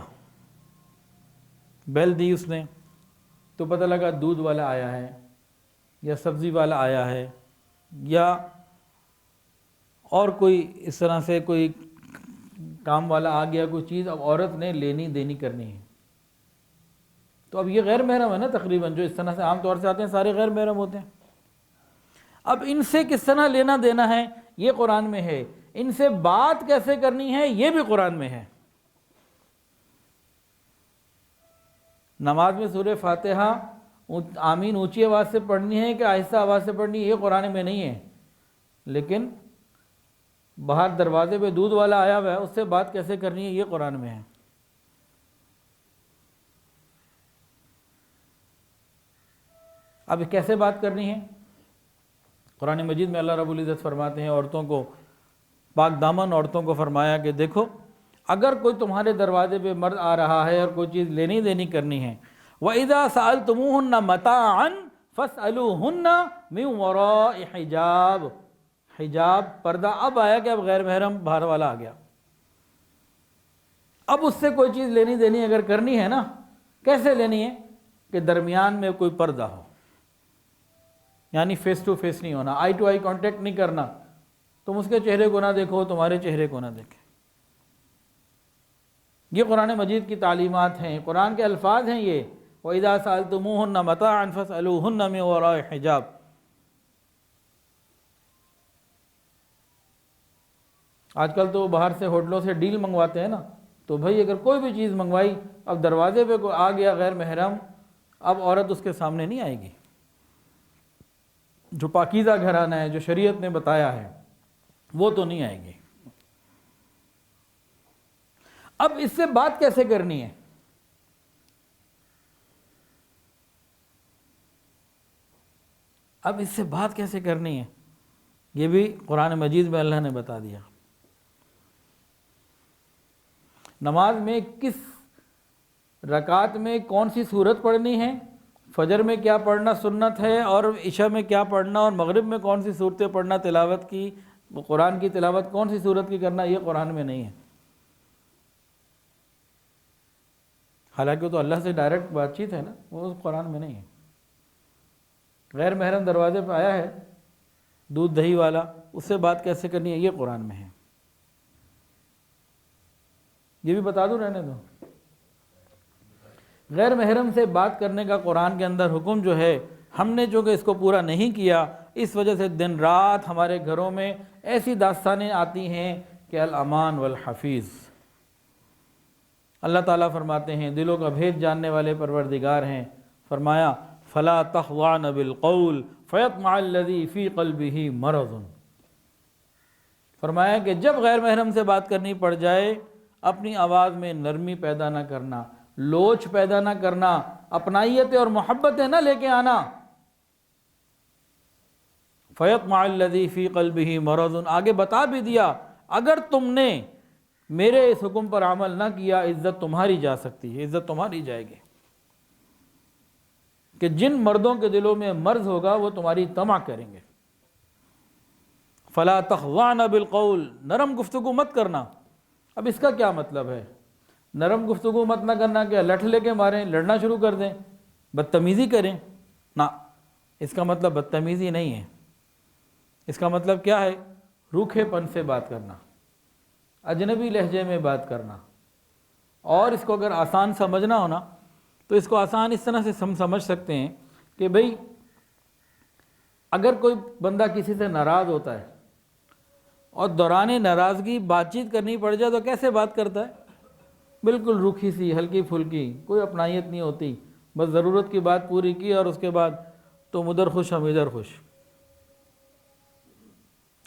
بیل دی اس نے، تو پتہ لگا دودھ والا آیا ہے یا سبزی والا آیا ہے یا اور کوئی اس طرح سے کوئی کام والا آ گیا، کوئی چیز اب عورت نے لینی دینی کرنی ہے، تو اب یہ غیر محرم ہے نا تقریباً، جو اس طرح سے عام طور سے آتے ہیں سارے غیر محرم ہوتے ہیں۔ اب ان سے کس طرح لینا دینا ہے یہ قرآن میں ہے، ان سے بات کیسے کرنی ہے یہ بھی قرآن میں ہے۔ نماز میں سورہ فاتحہ آمین اونچی آواز سے پڑھنی ہے کہ آہستہ آواز سے پڑھنی ہے یہ قرآن میں نہیں ہے، لیکن باہر دروازے پہ دودھ والا آیا ہوا ہے اس سے بات کیسے کرنی ہے یہ قرآن میں ہے۔ اب کیسے بات کرنی ہے؟ قرآن مجید میں اللہ رب العزت فرماتے ہیں عورتوں کو، پاک دامن عورتوں کو فرمایا کہ دیکھو اگر کوئی تمہارے دروازے پہ مرد آ رہا ہے اور کوئی چیز لینی دینی کرنی ہے، وَإِذَا سَأَلْتُمُوهُنَّ مَتَاعًا فَاسْأَلُوهُنَّ مِنْ وَرَاءِ حجاب، حجاب پردہ اب آیا کہ اب غیر محرم باہر والا آ گیا، اب اس سے کوئی چیز لینی دینی اگر کرنی ہے نا، کیسے لینی ہے کہ درمیان میں کوئی پردہ ہو، یعنی فیس ٹو فیس نہیں ہونا، آئی ٹو آئی کانٹیکٹ نہیں کرنا، تم اس کے چہرے کو نہ دیکھو، تمہارے چہرے کو نہ دیکھے۔ یہ قرآن مجید کی تعلیمات ہیں، قرآن کے الفاظ ہیں یہ، وَإِذَا سَأَلْتُمُوهُنَّ مَتَاعًا فَاسْأَلُوهُنَّ مِنْ وَرَاءِ حجاب۔ آج کل تو باہر سے ہوٹلوں سے ڈیل منگواتے ہیں نا، تو بھائی اگر کوئی بھی چیز منگوائی، اب دروازے پہ کوئی آ گیا غیر محرم، اب عورت اس کے سامنے نہیں آئے گی، جو پاکیزہ گھرانہ ہے جو شریعت نے بتایا ہے وہ تو نہیں آئے گی۔ اب اس سے بات کیسے کرنی ہے؟ اب اس سے بات کیسے کرنی ہے یہ بھی قرآن مجید میں اللہ نے بتا دیا۔ نماز میں کس رکعت میں کون سی سورت پڑھنی ہے، فجر میں کیا پڑھنا سنت ہے، اور عشاء میں کیا پڑھنا، اور مغرب میں کون سی صورتیں پڑھنا تلاوت کی، قرآن کی تلاوت کون سی صورت کی کرنا، یہ قرآن میں نہیں ہے۔ حالانکہ وہ تو اللہ سے ڈائریکٹ بات چیت ہے نا، وہ قرآن میں نہیں ہے۔ غیر محرم دروازے پہ آیا ہے دودھ دہی والا، اس سے بات کیسے کرنی ہے یہ قرآن میں ہے۔ یہ بھی بتا دوں، رہنے دو۔ غیر محرم سے بات کرنے کا قرآن کے اندر حکم جو ہے، ہم نے جو کہ اس کو پورا نہیں کیا، اس وجہ سے دن رات ہمارے گھروں میں ایسی داستانیں آتی ہیں کہ الامان والحفیظ۔ اللہ تعالیٰ فرماتے ہیں دلوں کا بھید جاننے والے پروردگار ہیں، فرمایا فَلَا تَخْضَعْنَ بِالْقَوْلِ فَيَطْمَعَ الَّذِي فِي قَلْبِهِ مَرَضٌ۔ فرمایا کہ جب غیر محرم سے بات کرنی پڑ جائے، اپنی آواز میں نرمی پیدا نہ کرنا، لوچ پیدا نہ کرنا، اپنائیتیں اور محبتیں نہ لے کے آنا۔ فَيَطْمَعَ الَّذِي فِي قَلْبِهِ مَرَضٌ، آگے بتا بھی دیا اگر تم نے میرے اس حکم پر عمل نہ کیا، عزت تمہاری جا سکتی ہے، عزت تمہاری جائے گی، کہ جن مردوں کے دلوں میں مرض ہوگا وہ تمہاری طمع کریں گے۔ فَلَا تَخْضَعْنَ بِالْقَوْلِ، نرم گفتگو مت کرنا۔ اب اس کا کیا مطلب ہے؟ نرم گفتگو مت نہ کرنا کہ لٹھ لے کے ماریں، لڑنا شروع کر دیں، بدتمیزی کریں، نہ، اس کا مطلب بدتمیزی نہیں ہے۔ اس کا مطلب کیا ہے؟ روکھے پن سے بات کرنا، اجنبی لہجے میں بات کرنا۔ اور اس کو اگر آسان سمجھنا ہونا تو اس کو آسان اس طرح سے سمجھ سکتے ہیں کہ بھئی اگر کوئی بندہ کسی سے ناراض ہوتا ہے اور دوران ناراضگی بات چیت کرنی پڑ جائے تو کیسے بات کرتا ہے؟ بالکل روکھی سی، ہلکی پھلکی، کوئی اپنائیت نہیں ہوتی، بس ضرورت کی بات پوری کی اور اس کے بعد تم ادھر خوش ہم ادھر خوش۔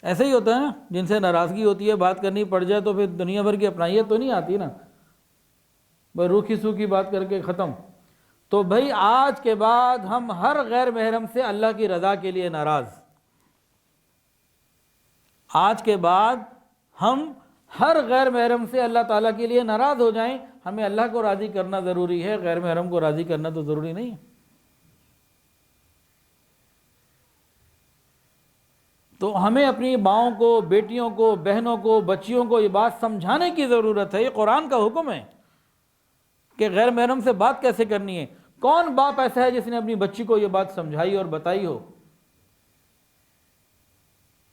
ایسے ہی ہوتا ہے نا، جن سے ناراضگی ہوتی ہے بات کرنی پڑ جائے تو پھر دنیا بھر کی اپنائیت تو نہیں آتی نا، بس روکھی سوکھی بات کر کے ختم۔ تو بھائی آج کے بعد ہم ہر غیر محرم سے اللہ کی رضا کے لیے ناراض، آج کے بعد ہم ہر غیر محرم سے اللہ تعالیٰ کے لیے ناراض ہو جائیں۔ ہمیں اللہ کو راضی کرنا ضروری ہے، غیر محرم کو راضی کرنا تو ضروری نہیں ہے۔ تو ہمیں اپنی ماؤں کو، بیٹیوں کو، بہنوں کو، بچیوں کو یہ بات سمجھانے کی ضرورت ہے۔ یہ قرآن کا حکم ہے کہ غیر محرم سے بات کیسے کرنی ہے۔ کون باپ ایسا ہے جس نے اپنی بچی کو یہ بات سمجھائی اور بتائی ہو؟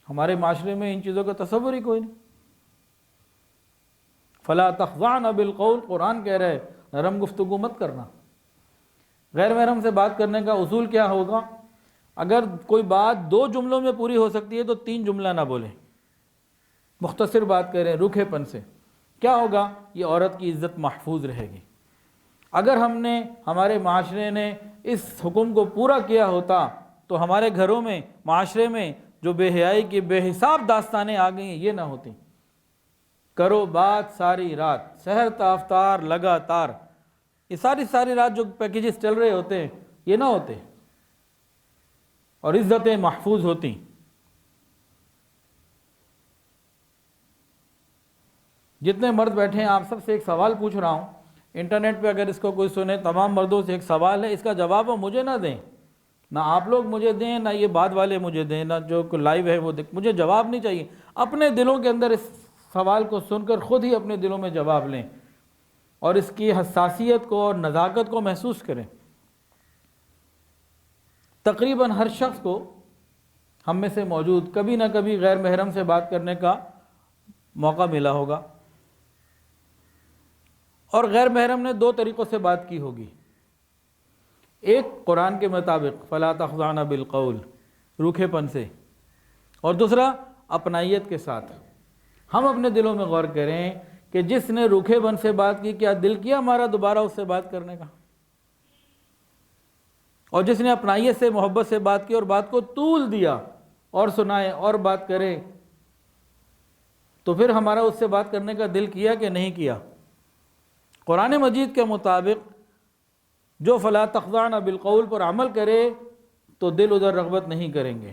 ہمارے معاشرے میں ان چیزوں کا تصور ہی کوئی نہیں۔ فلا تخضعن بالقول، قرآن کہہ رہے نرم گفتگو مت کرنا۔ غیر محرم سے بات کرنے کا اصول کیا ہوگا؟ اگر کوئی بات 2 جملوں میں پوری ہو سکتی ہے تو 3 جملہ نہ بولیں، مختصر بات کریں روکھے پن سے۔ کیا ہوگا؟ یہ عورت کی عزت محفوظ رہے گی۔ اگر ہمارے معاشرے نے اس حکم کو پورا کیا ہوتا تو ہمارے گھروں میں، معاشرے میں جو بے حیائی کی بے حساب داستانیں آ گئی ہیں یہ نہ ہوتی۔ کرو بات ساری رات، سحر تا افطار لگاتار، یہ ساری رات جو پیکیجز چل رہے ہوتے ہیں یہ نہ ہوتے اور عزتیں محفوظ ہوتی۔ جتنے مرد بیٹھے ہیں آپ سب سے ایک سوال پوچھ رہا ہوں، انٹرنیٹ پہ اگر اس کو کوئی سنے، تمام مردوں سے ایک سوال ہے، اس کا جواب وہ مجھے نہ دیں، نہ آپ لوگ مجھے دیں، نہ یہ بعد والے مجھے دیں، نہ جو لائیو ہے وہ مجھے جواب نہیں چاہیے۔ اپنے دلوں کے اندر اس سوال کو سن کر خود ہی اپنے دلوں میں جواب لیں اور اس کی حساسیت کو اور نزاکت کو محسوس کریں۔ تقریباً ہر شخص کو ہم میں سے موجود کبھی نہ کبھی غیر محرم سے بات کرنے کا موقع ملا ہوگا، اور غیر محرم نے 2 طریقوں سے بات کی ہوگی۔ ایک قرآن کے مطابق فلا تخضعن بالقول، روکھے پن سے، اور دوسرا اپنائیت کے ساتھ۔ ہم اپنے دلوں میں غور کریں کہ جس نے روکھے پن سے بات کی، کیا دل کیا ہمارا دوبارہ اس سے بات کرنے کا؟ اور جس نے اپنائیت سے، محبت سے بات کی اور بات کو طول دیا اور سنائے اور بات کرے، تو پھر ہمارا اس سے بات کرنے کا دل کیا کہ نہیں کیا؟ قرآن مجید کے مطابق جو فلا تخضعن بالقول پر عمل کرے تو دل ادھر رغبت نہیں کریں گے،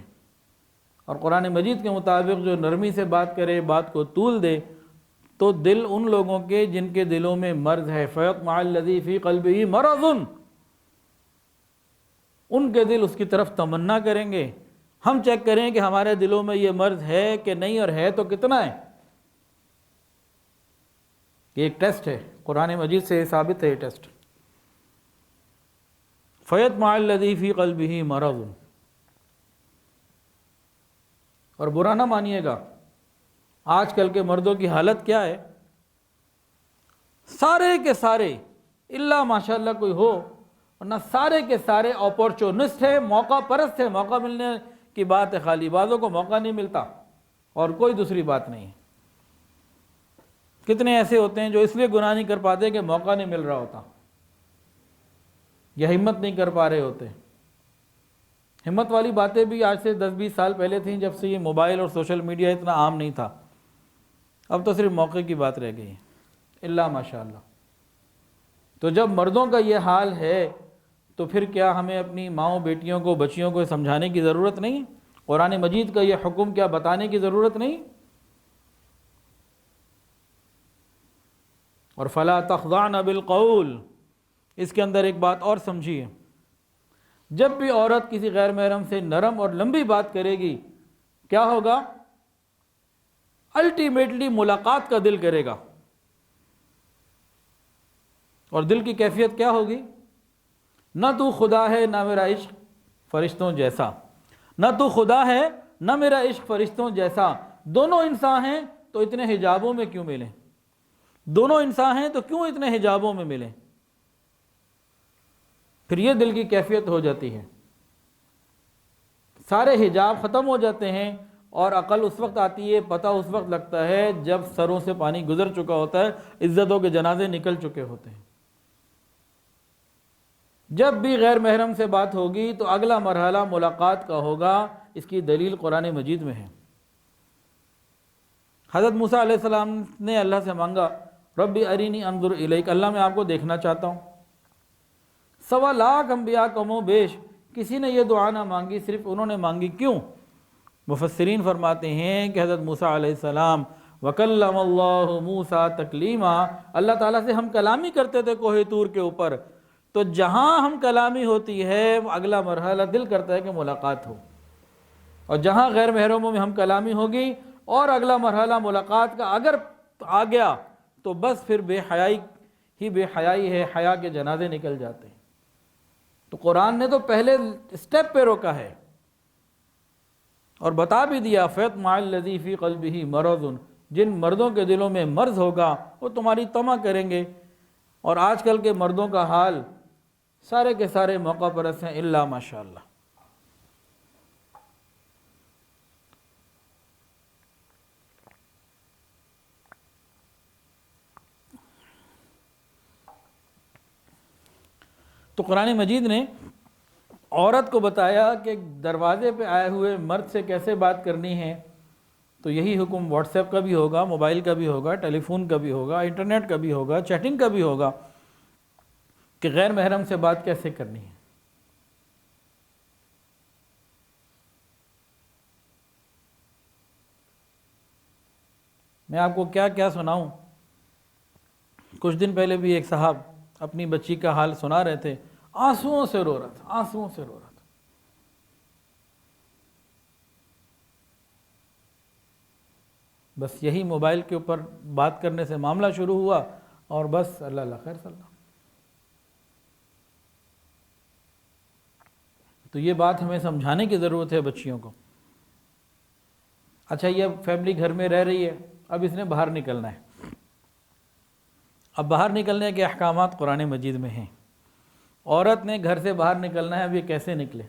اور قرآن مجید کے مطابق جو نرمی سے بات کرے، بات کو طول دے، تو دل ان لوگوں کے جن کے دلوں میں مرض ہے، فَيَطْمَعَ الَّذِي فِي قَلْبِهِ مَرَضٌ، ان کے دل اس کی طرف تمنا کریں گے۔ ہم چیک کریں کہ ہمارے دلوں میں یہ مرض ہے کہ نہیں، اور ہے تو کتنا ہے۔ یہ ایک ٹیسٹ ہے، قرآن مجید سے یہ ثابت ہے یہ ٹیسٹ۔ فَيَطْمَعَ الَّذِي فِي قَلْبِهِ مَرَضٌ۔ اور برا نہ مانیے گا، آج کل کے مردوں کی حالت کیا ہے؟ سارے کے سارے الا ماشاءاللہ کوئی ہو، ورنہ سارے کے سارے اپورچونسٹ ہے، موقع پرست ہے۔ موقع ملنے کی بات ہے، خالی بازوں کو موقع نہیں ملتا، اور کوئی دوسری بات نہیں ہے۔ کتنے ایسے ہوتے ہیں جو اس لیے گناہ نہیں کر پاتے کہ موقع نہیں مل رہا ہوتا، یا ہمت نہیں کر پا رہے ہوتے۔ ہمت والی باتیں بھی آج سے 10-20 سال پہلے تھیں، جب سے یہ موبائل اور سوشل میڈیا اتنا عام نہیں تھا۔ اب تو صرف موقع کی بات رہ گئی ہے، الا ماشاءاللہ۔ تو جب مردوں کا یہ حال ہے تو پھر کیا ہمیں اپنی ماؤں، بیٹیوں کو، بچیوں کو سمجھانے کی ضرورت نہیں؟ قرآن مجید کا یہ حکم کیا بتانے کی ضرورت نہیں؟ اور فلا تخضعن بالقول، اس کے اندر ایک بات اور سمجھیے، جب بھی عورت کسی غیر محرم سے نرم اور لمبی بات کرے گی، کیا ہوگا؟ الٹیمیٹلی ملاقات کا دل کرے گا، اور دل کی کیفیت کیا ہوگی؟ نہ تو خدا ہے نہ میرا عشق فرشتوں جیسا، نہ تو خدا ہے نہ میرا عشق فرشتوں جیسا۔ دونوں انسان ہیں تو اتنے حجابوں میں کیوں ملیں؟ دونوں انسان ہیں تو کیوں اتنے حجابوں میں ملیں؟ پھر یہ دل کی کیفیت ہو جاتی ہے۔ سارے حجاب ختم ہو جاتے ہیں، اور عقل اس وقت آتی ہے، پتہ اس وقت لگتا ہے جب سروں سے پانی گزر چکا ہوتا ہے، عزتوں کے جنازے نکل چکے ہوتے ہیں۔ جب بھی غیر محرم سے بات ہوگی تو اگلا مرحلہ ملاقات کا ہوگا۔ اس کی دلیل قرآن مجید میں ہے۔ حضرت موسیٰ علیہ السلام نے اللہ سے مانگا، ربی ارینی انظر الیک، اللہ میں آپ کو دیکھنا چاہتا ہوں۔ 1.25 لاکھ انبیاء کم و بیش، کسی نے یہ دعا نہ مانگی، صرف انہوں نے مانگی۔ کیوں؟ مفسرین فرماتے ہیں کہ حضرت موسیٰ علیہ السلام وَكَلَّمَ اللَّهُ مُوسَىٰ تَكْلِيمًا، اللہ تعالیٰ سے ہم کلامی کرتے تھے کوہ طور کے اوپر، تو جہاں ہم کلامی ہوتی ہے وہ اگلا مرحلہ دل کرتا ہے کہ ملاقات ہو۔ اور جہاں غیر محرموں میں ہم کلامی ہوگی اور اگلا مرحلہ ملاقات کا اگر آ گیا تو بس پھر بے حیائی ہی بے حیائی ہے، حیا کے جنازے نکل جاتے ہیں۔ تو قرآن نے تو پہلے اسٹیپ پہ روکا ہے اور بتا بھی دیا فَيَطْمَعَ الَّذِي فِي قَلْبِهِ مَرَضٌ، جن مردوں کے دلوں میں مرض ہوگا وہ تمہاری طمع کریں گے۔ اور آج کل کے مردوں کا حال سارے کے سارے موقع پرست ہیں الا ماشاءاللہ۔ تو قرآن مجید نے عورت کو بتایا کہ دروازے پہ آئے ہوئے مرد سے کیسے بات کرنی ہے، تو یہی حکم واٹس ایپ کا بھی ہوگا، موبائل کا بھی ہوگا، ٹیلی فون کا بھی ہوگا، انٹرنیٹ کا بھی ہوگا، چیٹنگ کا بھی ہوگا، کہ غیر محرم سے بات کیسے کرنی ہے۔ میں آپ کو کیا کیا سناؤں۔ کچھ دن پہلے بھی ایک صاحب اپنی بچی کا حال سنا رہے تھے، آنسوؤں سے رو رہا تھا، آنسوؤں سے رو رہا تھا۔ بس یہی موبائل کے اوپر بات کرنے سے معاملہ شروع ہوا اور بس اللہ اللہ خیر صلی اللہ۔ تو یہ بات ہمیں سمجھانے کی ضرورت ہے بچیوں کو۔ اچھا، یہ فیملی گھر میں رہ رہی ہے، اب اس نے باہر نکلنا ہے۔ اب باہر نکلنے کے احکامات قرآن مجید میں ہیں۔ عورت نے گھر سے باہر نکلنا ہے، اب یہ کیسے نکلے،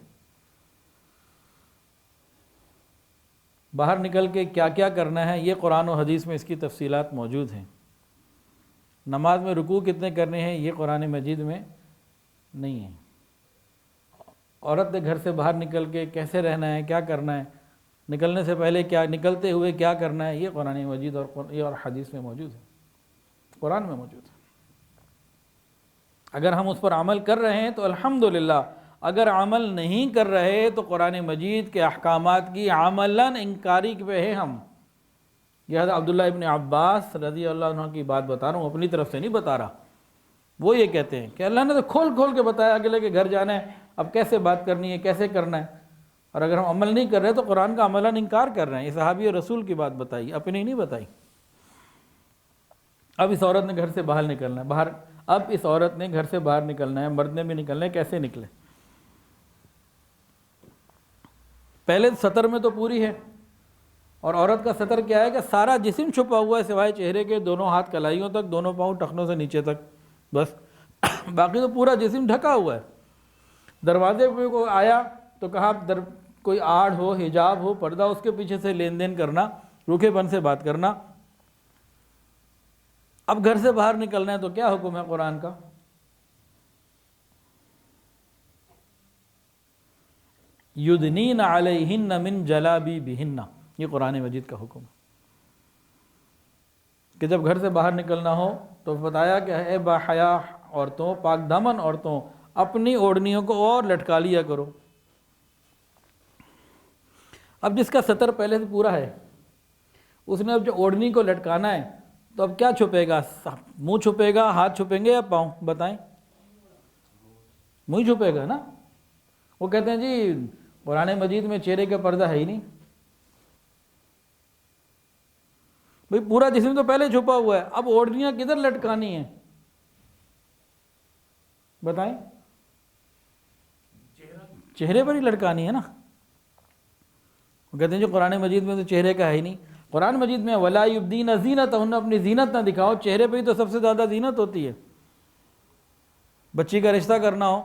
باہر نکل کے کیا کیا کرنا ہے، یہ قرآن و حدیث میں اس کی تفصیلات موجود ہیں۔ نماز میں رکوع کتنے کرنے ہیں یہ قرآن مجید میں نہیں ہے۔ عورت نے گھر سے باہر نکل کے کیسے رہنا ہے، کیا کرنا ہے، نکلنے سے پہلے کیا، نکلتے ہوئے کیا کرنا ہے، یہ قرآن مجید اور حدیث میں موجود ہے، قرآن میں موجود ہے۔ اگر ہم اس پر عمل کر رہے ہیں تو الحمدللہ، اگر عمل نہیں کر رہے تو قرآن مجید کے احکامات کی عملاً انکاری پہ ہیں ہم۔ یہ حضرت عبداللہ ابن عباس رضی اللہ عنہ کی بات بتا رہا ہوں، اپنی طرف سے نہیں بتا رہا۔ وہ یہ کہتے ہیں کہ اللہ نے تو کھول کھول کے بتایا اگلے کے گھر جانا ہے، اب کیسے بات کرنی ہے، کیسے کرنا ہے، اور اگر ہم عمل نہیں کر رہے تو قرآن کا عملاً انکار کر رہے ہیں۔ یہ صحابی رسول کی بات بتائی، اپنی نہیں بتائی۔ اب اس عورت نے گھر سے باہر نکلنا ہے، اب اس عورت نے گھر سے باہر نکلنا ہے، مرد نے بھی نکلنا ہے، کیسے نکلے؟ پہلے سطر میں تو پوری ہے، اور عورت کا سطر کیا ہے کہ سارا جسم چھپا ہوا ہے سوائے چہرے کے، دونوں ہاتھ کلائیوں تک، دونوں پاؤں ٹخنوں سے نیچے تک، بس باقی تو پورا جسم ڈھکا ہوا ہے۔ دروازے پہ کوئی آیا تو کہا کوئی آڑ ہو، حجاب ہو، پردہ، اس کے پیچھے سے لین دین کرنا، روکھے پن سے بات کرنا۔ اب گھر سے باہر نکلنا ہے تو کیا حکم ہے قرآن کا؟ یدنین علیہن من جلابیبہن، یہ قرآن مجید کا حکم ہے کہ جب گھر سے باہر نکلنا ہو تو بتایا کہ اے با حیا عورتوں، پاک دامن عورتوں، اپنی اوڑھنیوں کو اور لٹکا لیا کرو۔ اب جس کا سطر پہلے سے پورا ہے، اس نے اب جو اوڑھنی کو لٹکانا ہے تو اب کیا چھپے گا؟ منہ چھپے گا، ہاتھ چھپیں گے یا پاؤں؟ بتائیں، منہ ہی چھپے گا نا۔ وہ کہتے ہیں جی قرآن مجید میں چہرے کا پردہ ہے ہی نہیں۔ بھئی پورا جسم تو پہلے چھپا ہوا ہے، اب اوڑھنیاں کدھر لٹکانی ہیں؟ بتائیں، چہرے پر ہی لٹکانی ہے نا۔ وہ کہتے ہیں جو قرآن مجید میں تو چہرے کا ہے ہی نہیں۔ قرآن مجید میں وَلَا يُبْدِينَ زِينَتَهُنَّ، اپنی زینت نہ دکھاؤ، چہرے پہ ہی تو سب سے زیادہ زینت ہوتی ہے۔ بچی کا رشتہ کرنا ہو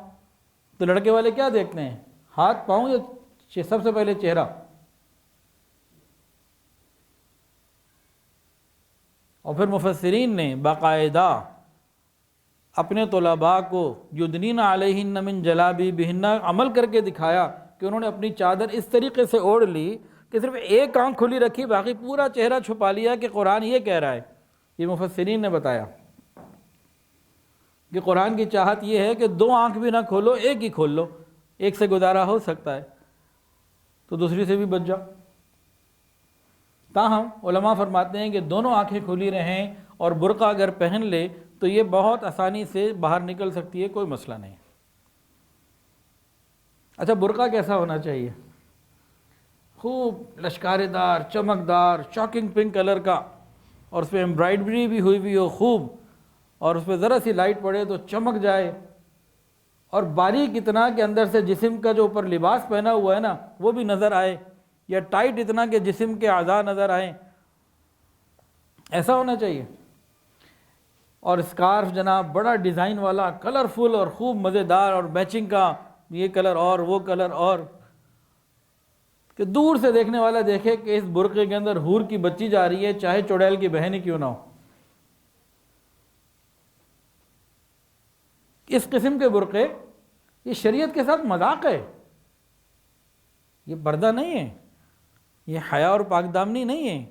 تو لڑکے والے کیا دیکھتے ہیں؟ ہاتھ، پاؤں، یا سب سے پہلے چہرہ؟ اور پھر مفسرین نے باقاعدہ اپنے طلباء کو یدنین علیہن من جلابیبہن عمل کر کے دکھایا کہ انہوں نے اپنی چادر اس طریقے سے اوڑھ لی کہ صرف ایک آنکھ کھلی رکھی، باقی پورا چہرہ چھپا لیا، کہ قرآن یہ کہہ رہا ہے۔ یہ مفسرین نے بتایا کہ قرآن کی چاہت یہ ہے کہ دو آنکھ بھی نہ کھولو، ایک ہی کھول لو، ایک سے گزارا ہو سکتا ہے تو دوسری سے بھی بچ جاؤ۔ تاہم علماء فرماتے ہیں کہ دونوں آنکھیں کھلی رہیں اور برقع اگر پہن لے تو یہ بہت آسانی سے باہر نکل سکتی ہے، کوئی مسئلہ نہیں۔ اچھا، برقع کیسا ہونا چاہیے؟ خوب لشکارے دار، چمکدار، شاکنگ پنک کلر کا، اور اس پہ ایمبرائڈری بھی ہوئی ہو خوب، اور اس پہ ذرا سی لائٹ پڑے تو چمک جائے، اور باریک اتنا کہ اندر سے جسم کا جو اوپر لباس پہنا ہوا ہے نا وہ بھی نظر آئے، یا ٹائٹ اتنا کہ جسم کے اعضاء نظر آئیں، ایسا ہونا چاہیے۔ اور اسکارف جناب بڑا ڈیزائن والا، کلرفل اور خوب مزیدار، اور میچنگ کا یہ کلر اور وہ کلر، اور کہ دور سے دیکھنے والا دیکھے کہ اس برقعے کے اندر حور کی بچی جا رہی ہے، چاہے چڑیل کی بہن ہی کیوں نہ ہو۔ اس قسم کے برقعے یہ شریعت کے ساتھ مذاق ہے، یہ پردہ نہیں ہے، یہ حیا اور پاک دامنی نہیں ہے،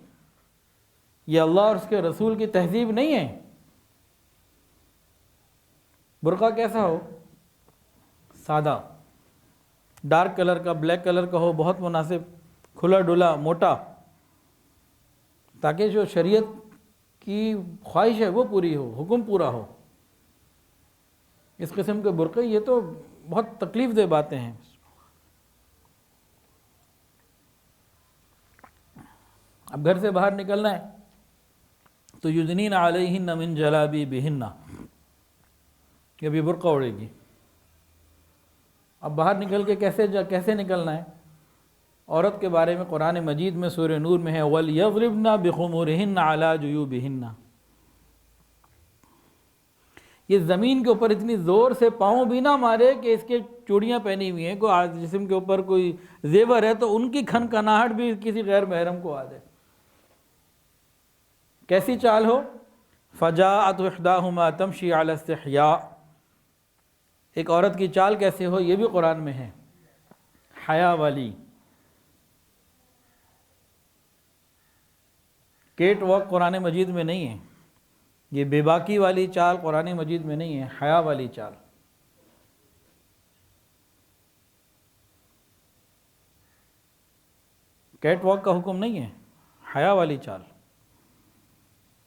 یہ اللہ اور اس کے رسول کی تہذیب نہیں ہے۔ برقع کیسا ہو؟ سادہ، ڈارک کلر کا، بلیک کلر کا ہو، بہت مناسب، کھلا ڈلا، موٹا، تاکہ جو شریعت کی خواہش ہے وہ پوری ہو، حکم پورا ہو۔ اس قسم کے برقعے یہ تو بہت تکلیف دہ باتیں ہیں۔ اب گھر سے باہر نکلنا ہے تو یدنین علیہن من جلابیبہن، کہ ابھی برقع اڑے گی۔ اب باہر نکل کے کیسے نکلنا ہے؟ عورت کے بارے میں قرآن مجید میں سورہ نور میں ہے وَلْيَضْرِبْنَ بِخُمُرِهِنَّ عَلَى جُيُوبِهِنَّ، یہ زمین کے اوپر اتنی زور سے پاؤں بھی نہ مارے کہ اس کے چوڑیاں پہنی ہوئی ہیں، کوئی جسم کے اوپر کوئی زیور ہے تو ان کی کھنکھناہٹ بھی کسی غیر محرم کو آ جائے۔ کیسی چال ہو؟ فَجَاءَتْ إِحْدَاهُمَا تَمْشِي عَلَى اسْتِحْيَاءٍ، ایک عورت کی چال کیسے ہو یہ بھی قرآن میں ہے، حیا والی۔ کیٹ واک قرآن مجید میں نہیں ہے، یہ بے باکی والی چال قرآن مجید میں نہیں ہے، حیا والی چال۔ کیٹ واک کا حکم نہیں ہے، حیا والی چال۔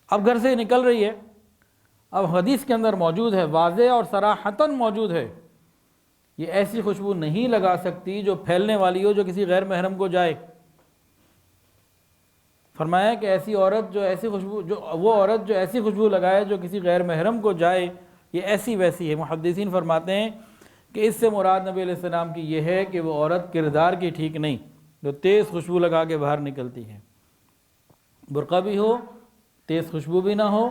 اب گھر سے نکل رہی ہے، اب حدیث کے اندر موجود ہے، واضح اور صراحتاً موجود ہے، یہ ایسی خوشبو نہیں لگا سکتی جو پھیلنے والی ہو، جو کسی غیر محرم کو جائے۔ فرمایا کہ ایسی عورت جو ایسی خوشبو لگائے جو کسی غیر محرم کو جائے، یہ ایسی ویسی ہے۔ محدثین فرماتے ہیں کہ اس سے مراد نبی علیہ السلام کی یہ ہے کہ وہ عورت کردار کی ٹھیک نہیں، جو تیز خوشبو لگا کے باہر نکلتی ہے۔ برقع بھی ہو، تیز خوشبو بھی نہ ہو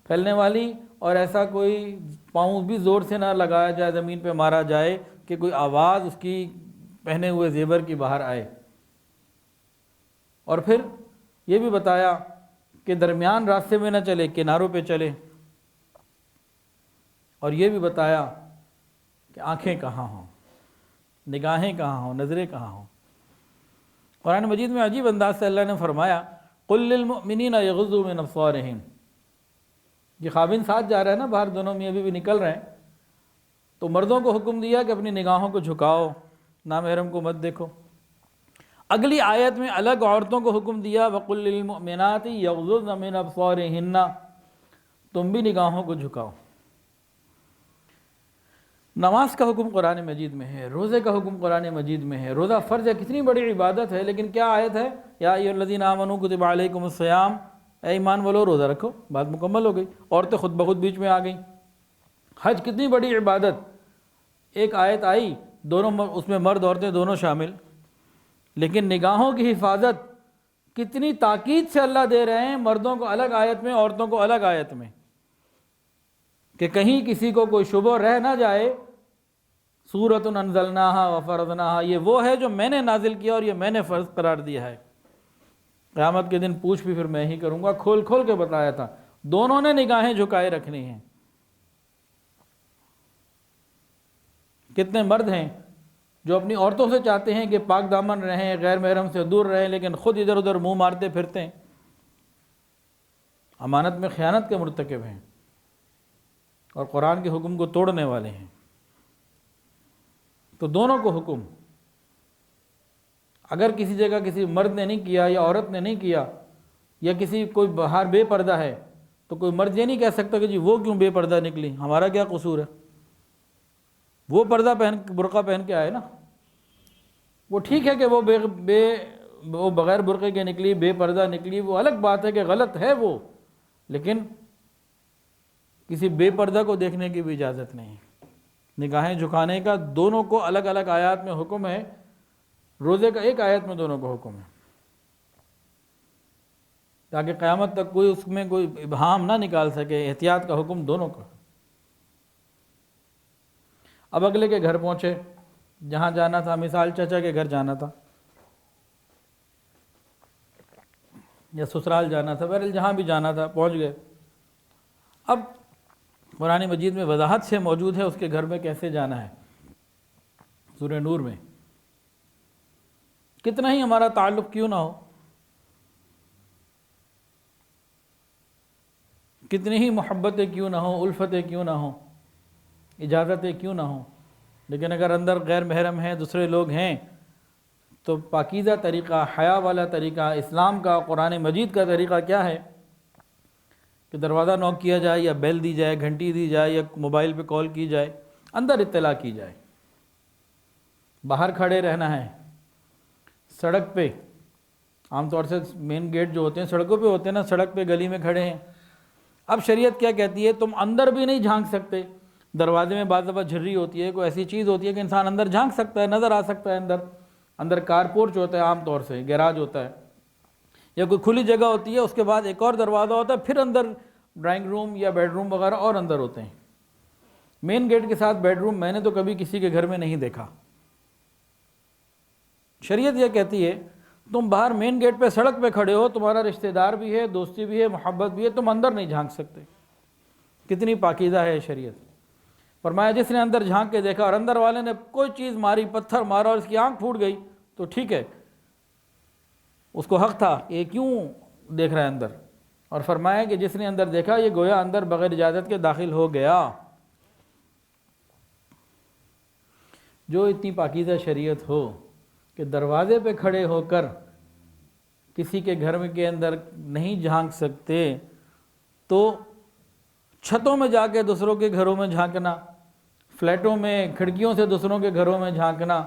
پھیلنے والی، اور ایسا کوئی پاؤں بھی زور سے نہ لگایا جائے، زمین پہ مارا جائے کہ کوئی آواز اس کی پہنے ہوئے زیور کی باہر آئے۔ اور پھر یہ بھی بتایا کہ درمیان راستے میں نہ چلے، کناروں پہ چلے، اور یہ بھی بتایا کہ آنکھیں کہاں ہوں، نگاہیں کہاں ہوں، نظریں کہاں ہوں۔ قرآن مجید میں عجیب انداز سے اللہ نے فرمایا قُلْ لِلْمُؤْمِنِينَ يَغُضُّوا مِنْ أَبْصَارِهِمْ، یہ خاوند ساتھ جا رہا ہے نا باہر، دونوں میں ابھی بھی نکل رہے ہیں، تو مردوں کو حکم دیا کہ اپنی نگاہوں کو جھکاؤ، نامحرم کو مت دیکھو۔ اگلی آیت میں الگ عورتوں کو حکم دیا وَقُلْ لِلْمُؤْمِنَاتِ يَغْضُضْنَ مِنْ أَبْصَارِهِنَّ، تم بھی نگاہوں کو جھکاؤ۔ نماز کا حکم قرآن مجید میں ہے، روزے کا حکم قرآن مجید میں ہے۔ روزہ فرض ہے، کتنی بڑی عبادت ہے، لیکن کیا آیت ہے؟ یا ایھا الذین آمنوا کتب علیکم الصیام، اے ایمان والو روزہ رکھو، بات مکمل ہو گئی۔ عورتیں خود بخود بیچ میں آ گئیں۔ حج کتنی بڑی عبادت، ایک آیت آئی، دونوں اس میں مرد عورتیں دونوں شامل، لیکن نگاہوں کی حفاظت کتنی تاکید سے اللہ دے رہے ہیں، مردوں کو الگ آیت میں، عورتوں کو الگ آیت میں، کہ کہیں کسی کو کوئی شبہ رہ نہ جائے۔ سورۃ انزلناہا وفرضناہا، یہ وہ ہے جو میں نے نازل کیا اور یہ میں نے فرض قرار دیا ہے۔ قیامت کے دن پوچھ بھی پھر میں ہی کروں گا، کھول کھول کے بتایا تھا، دونوں نے نگاہیں جھکائے رکھنی ہیں۔ کتنے مرد ہیں جو اپنی عورتوں سے چاہتے ہیں کہ پاک دامن رہیں، غیر محرم سے دور رہیں، لیکن خود ادھر ادھر منہ مارتے پھرتے ہیں، امانت میں خیانت کے مرتکب ہیں اور قرآن کے حکم کو توڑنے والے ہیں۔ تو دونوں کو حکم، اگر کسی جگہ کسی مرد نے نہیں کیا یا عورت نے نہیں کیا، یا کوئی باہر بے پردہ ہے، تو کوئی مرد یہ نہیں کہہ سکتا کہ جی وہ کیوں بے پردہ نکلی، ہمارا کیا قصور ہے، وہ برقع پہن کے آئے نا، وہ ٹھیک ہے کہ وہ وہ بغیر برقعے کے نکلی، بے پردہ نکلی، وہ الگ بات ہے کہ غلط ہے وہ، لیکن کسی بے پردہ کو دیکھنے کی بھی اجازت نہیں، نگاہیں جھکانے کا دونوں کو الگ الگ آیات میں حکم ہے، روزے کا ایک آیت میں دونوں کو حکم ہے، تاکہ قیامت تک کوئی اس میں کوئی ابہام نہ نکال سکے، احتیاط کا حکم دونوں کا۔ اب اگلے کے گھر پہنچے، جہاں جانا تھا، مثال چچا کے گھر جانا تھا یا سسرال جانا تھا، بہرحال جہاں بھی جانا تھا پہنچ گئے۔ اب قرآن مجید میں وضاحت سے موجود ہے اس کے گھر میں کیسے جانا ہے، سورہ نور میں، کتنا ہی ہمارا تعلق کیوں نہ ہو، کتنی ہی محبتیں کیوں نہ ہوں، الفتیں کیوں نہ ہوں، اجازتیں کیوں نہ ہوں، لیکن اگر اندر غیر محرم ہیں، دوسرے لوگ ہیں، تو پاکیزہ طریقہ، حیا والا طریقہ، اسلام کا، قرآن مجید کا طریقہ کیا ہے کہ دروازہ نوک کیا جائے یا بیل دی جائے، گھنٹی دی جائے یا موبائل پہ کال کی جائے، اندر اطلاع کی جائے۔ باہر کھڑے رہنا ہے، سڑک پہ، عام طور سے مین گیٹ جو ہوتے ہیں سڑکوں پہ ہوتے ہیں نا، سڑک پہ گلی میں کھڑے ہیں، اب شریعت کیا کہتی ہے، تم اندر بھی نہیں جھانک سکتے، دروازے میں بعض دفعہ جھرری ہوتی ہے، کوئی ایسی چیز ہوتی ہے کہ انسان اندر جھانک سکتا ہے، نظر آ سکتا ہے اندر کار پورچ ہوتا ہے، عام طور سے گیراج ہوتا ہے یا کوئی کھلی جگہ ہوتی ہے، اس کے بعد ایک اور دروازہ ہوتا ہے، پھر اندر ڈرائنگ روم یا بیڈ روم وغیرہ اور اندر ہوتے ہیں۔ مین گیٹ کے ساتھ بیڈ روم میں نے تو کبھی کسی کے گھر میں نہیں دیکھا۔ شریعت یہ کہتی ہے تم باہر مین گیٹ پہ سڑک پہ کھڑے ہو، تمہارا رشتہ دار بھی ہے، دوستی بھی ہے، محبت بھی ہے، تم اندر نہیں جھانک سکتے۔ کتنی پاکیزہ ہے شریعت۔ فرمایا جس نے اندر جھانک کے دیکھا اور اندر والے نے کوئی چیز ماری، پتھر مارا اور اس کی آنکھ پھوٹ گئی تو ٹھیک ہے، اس کو حق تھا یہ کیوں دیکھ رہا ہے اندر، اور فرمایا کہ جس نے اندر دیکھا یہ گویا اندر بغیر اجازت کے داخل ہو گیا۔ جو اتنی پاکیزہ شریعت ہو کہ دروازے پہ کھڑے ہو کر کسی کے گھر میں کے اندر نہیں جھانک سکتے، تو چھتوں میں جا کے دوسروں کے گھروں میں جھانکنا، فلیٹوں میں کھڑکیوں سے دوسروں کے گھروں میں جھانکنا،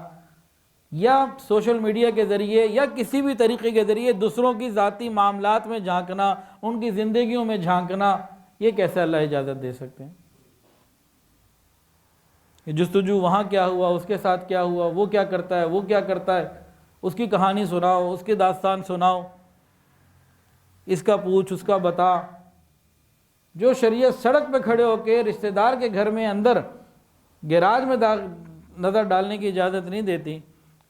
یا سوشل میڈیا کے ذریعے یا کسی بھی طریقے کے ذریعے دوسروں کی ذاتی معاملات میں جھانکنا، ان کی زندگیوں میں جھانکنا، یہ کیسے اللہ اجازت دے سکتے ہیں؟ جستجو وہاں کیا ہوا، اس کے ساتھ کیا ہوا، وہ کیا کرتا ہے، وہ کیا کرتا ہے، اس کی کہانی سناؤ، اس کی داستان سناؤ، اس کا پوچھ، اس کا بتا۔ جو شریعت سڑک پہ کھڑے ہو کے رشتہ دار کے گھر میں اندر گیراج میں نظر ڈالنے کی اجازت نہیں دیتی،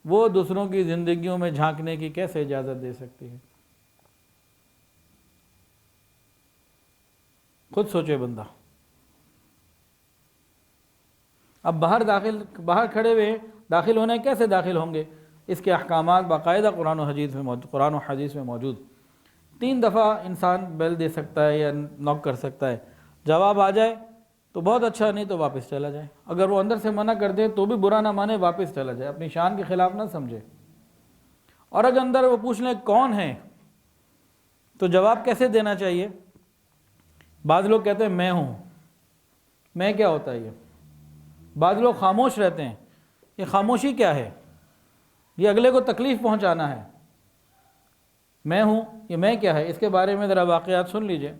وہ دوسروں کی زندگیوں میں جھانکنے کی کیسے اجازت دے سکتی ہے؟ خود سوچے بندہ۔ اب باہر کھڑے ہوئے داخل ہونے کیسے داخل ہوں گے؟ اس کے احکامات باقاعدہ قرآن و حدیث میں موجود۔ 3 دفعہ انسان بیل دے سکتا ہے یا نوک کر سکتا ہے، جواب آ جائے تو بہت اچھا، نہیں تو واپس چلا جائے۔ اگر وہ اندر سے منع کر دے تو بھی برا نہ مانے، واپس چلا جائے، اپنی شان کے خلاف نہ سمجھے۔ اور اگر اندر وہ پوچھ لیں کون ہے تو جواب کیسے دینا چاہیے؟ بعض لوگ کہتے ہیں میں ہوں۔ میں کیا ہوتا ہے یہ؟ بعض لوگ خاموش رہتے ہیں۔ یہ خاموشی کیا ہے؟ یہ اگلے کو تکلیف پہنچانا ہے۔ میں ہوں، یہ میں کیا ہے؟ اس کے بارے میں ذرا واقعات سن لیجئے۔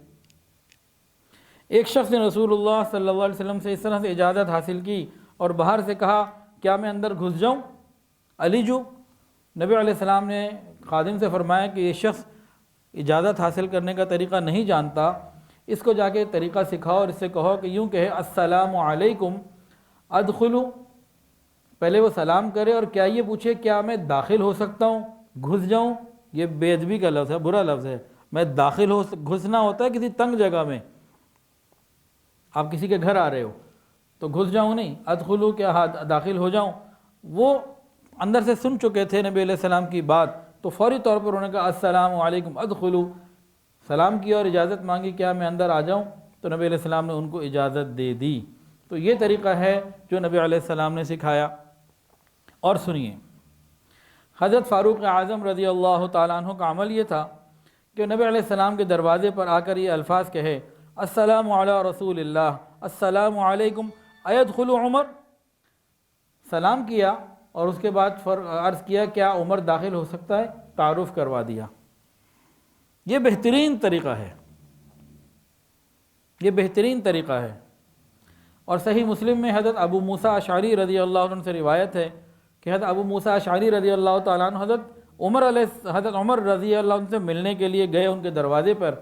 ایک شخص نے رسول اللہ صلی اللہ علیہ وسلم سے اس طرح سے اجازت حاصل کی اور باہر سے کہا کیا میں اندر گھس جاؤں؟ علی جو نبی علیہ السلام نے خادم سے فرمایا کہ یہ شخص اجازت حاصل کرنے کا طریقہ نہیں جانتا، اس کو جا کے طریقہ سکھاؤ اور اس سے کہو کہ یوں کہے السلام علیکم ادخلو، پہلے وہ سلام کرے اور کیا یہ پوچھے کیا میں داخل ہو سکتا ہوں، گھس جاؤں؟ یہ بے ادبی کا لفظ ہے، برا لفظ ہے۔ میں داخل گھسنا ہوتا ہے کسی تنگ جگہ میں، آپ کسی کے گھر آ رہے ہو تو گھس جاؤں نہیں، ادخلو کیا داخل ہو جاؤں؟ وہ اندر سے سن چکے تھے نبی علیہ السلام کی بات، تو فوری طور پر انہوں نے کہا السلام علیکم ادخلو، سلام کیا اور اجازت مانگی کیا میں اندر آ جاؤں؟ تو نبی علیہ السلام نے ان کو اجازت دے دی۔ تو یہ طریقہ ہے جو نبی علیہ السلام نے سکھایا۔ اور سنیے، حضرت فاروق اعظم رضی اللہ تعالیٰ عنہ کا عمل یہ تھا کہ نبی علیہ السلام کے دروازے پر آ کر یہ الفاظ کہے السلام علی رسول اللہ، السلام علیکم ایدخل عمر، سلام کیا اور اس کے بعد عرض کیا کیا عمر داخل ہو سکتا ہے؟ تعارف کروا دیا۔ یہ بہترین طریقہ ہے، یہ بہترین طریقہ ہے۔ اور صحیح مسلم میں حضرت ابو موسیٰ اشعری رضی اللہ عنہ سے روایت ہے کہ حضرت ابو موسیٰ اشعری رضی اللہ تعالیٰ عنہ حضرت عمر رضی اللہ عنہ سے ملنے کے لیے گئے ان کے دروازے پر،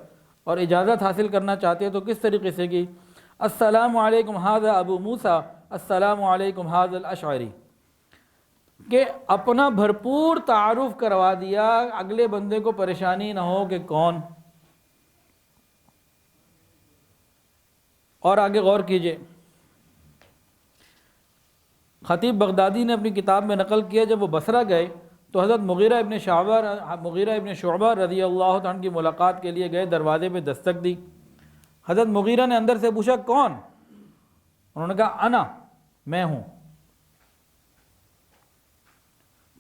اور اجازت حاصل کرنا چاہتے تو کس طریقے سے کی؟ السلام علیکم ھذا ابو موسیٰ، السلام علیکم ھذا الاشعری، کہ اپنا بھرپور تعارف کروا دیا، اگلے بندے کو پریشانی نہ ہو کہ کون۔ اور آگے غور کیجئے، خطیب بغدادی نے اپنی کتاب میں نقل کیا جب وہ بصرہ گئے تو حضرت مغیرہ ابن شعبہ رضی اللہ عنہ کی ملاقات کے لیے گئے، دروازے پہ دستک دی۔ حضرت مغیرہ نے اندر سے پوچھا کون؟ انہوں نے کہا انا، میں ہوں۔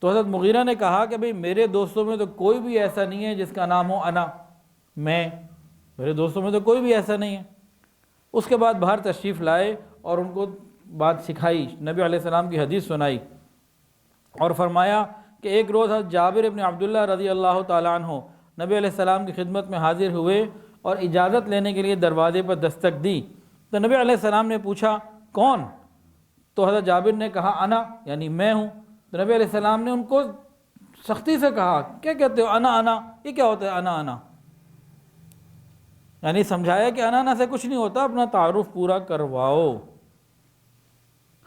تو حضرت مغیرہ نے کہا کہ بھئی میرے دوستوں میں تو کوئی بھی ایسا نہیں ہے جس کا نام ہو انا، میں، میرے دوستوں میں تو کوئی بھی ایسا نہیں ہے۔ اس کے بعد باہر تشریف لائے اور ان کو بات سکھائی، نبی علیہ السلام کی حدیث سنائی، اور فرمایا کہ ایک روز حضرت جابر ابن عبداللہ رضی اللہ تعالیٰ عنہ نبی علیہ السلام کی خدمت میں حاضر ہوئے اور اجازت لینے کے لیے دروازے پر دستک دی، تو نبی علیہ السلام نے پوچھا کون؟ تو حضرت جابر نے کہا انا، یعنی میں ہوں۔ تو نبی علیہ السلام نے ان کو سختی سے کہا کیا کہتے ہو انا انا، یہ کیا ہوتا ہے انا انا؟ یعنی سمجھایا کہ انا انا سے کچھ نہیں ہوتا، اپنا تعارف پورا کرواؤ۔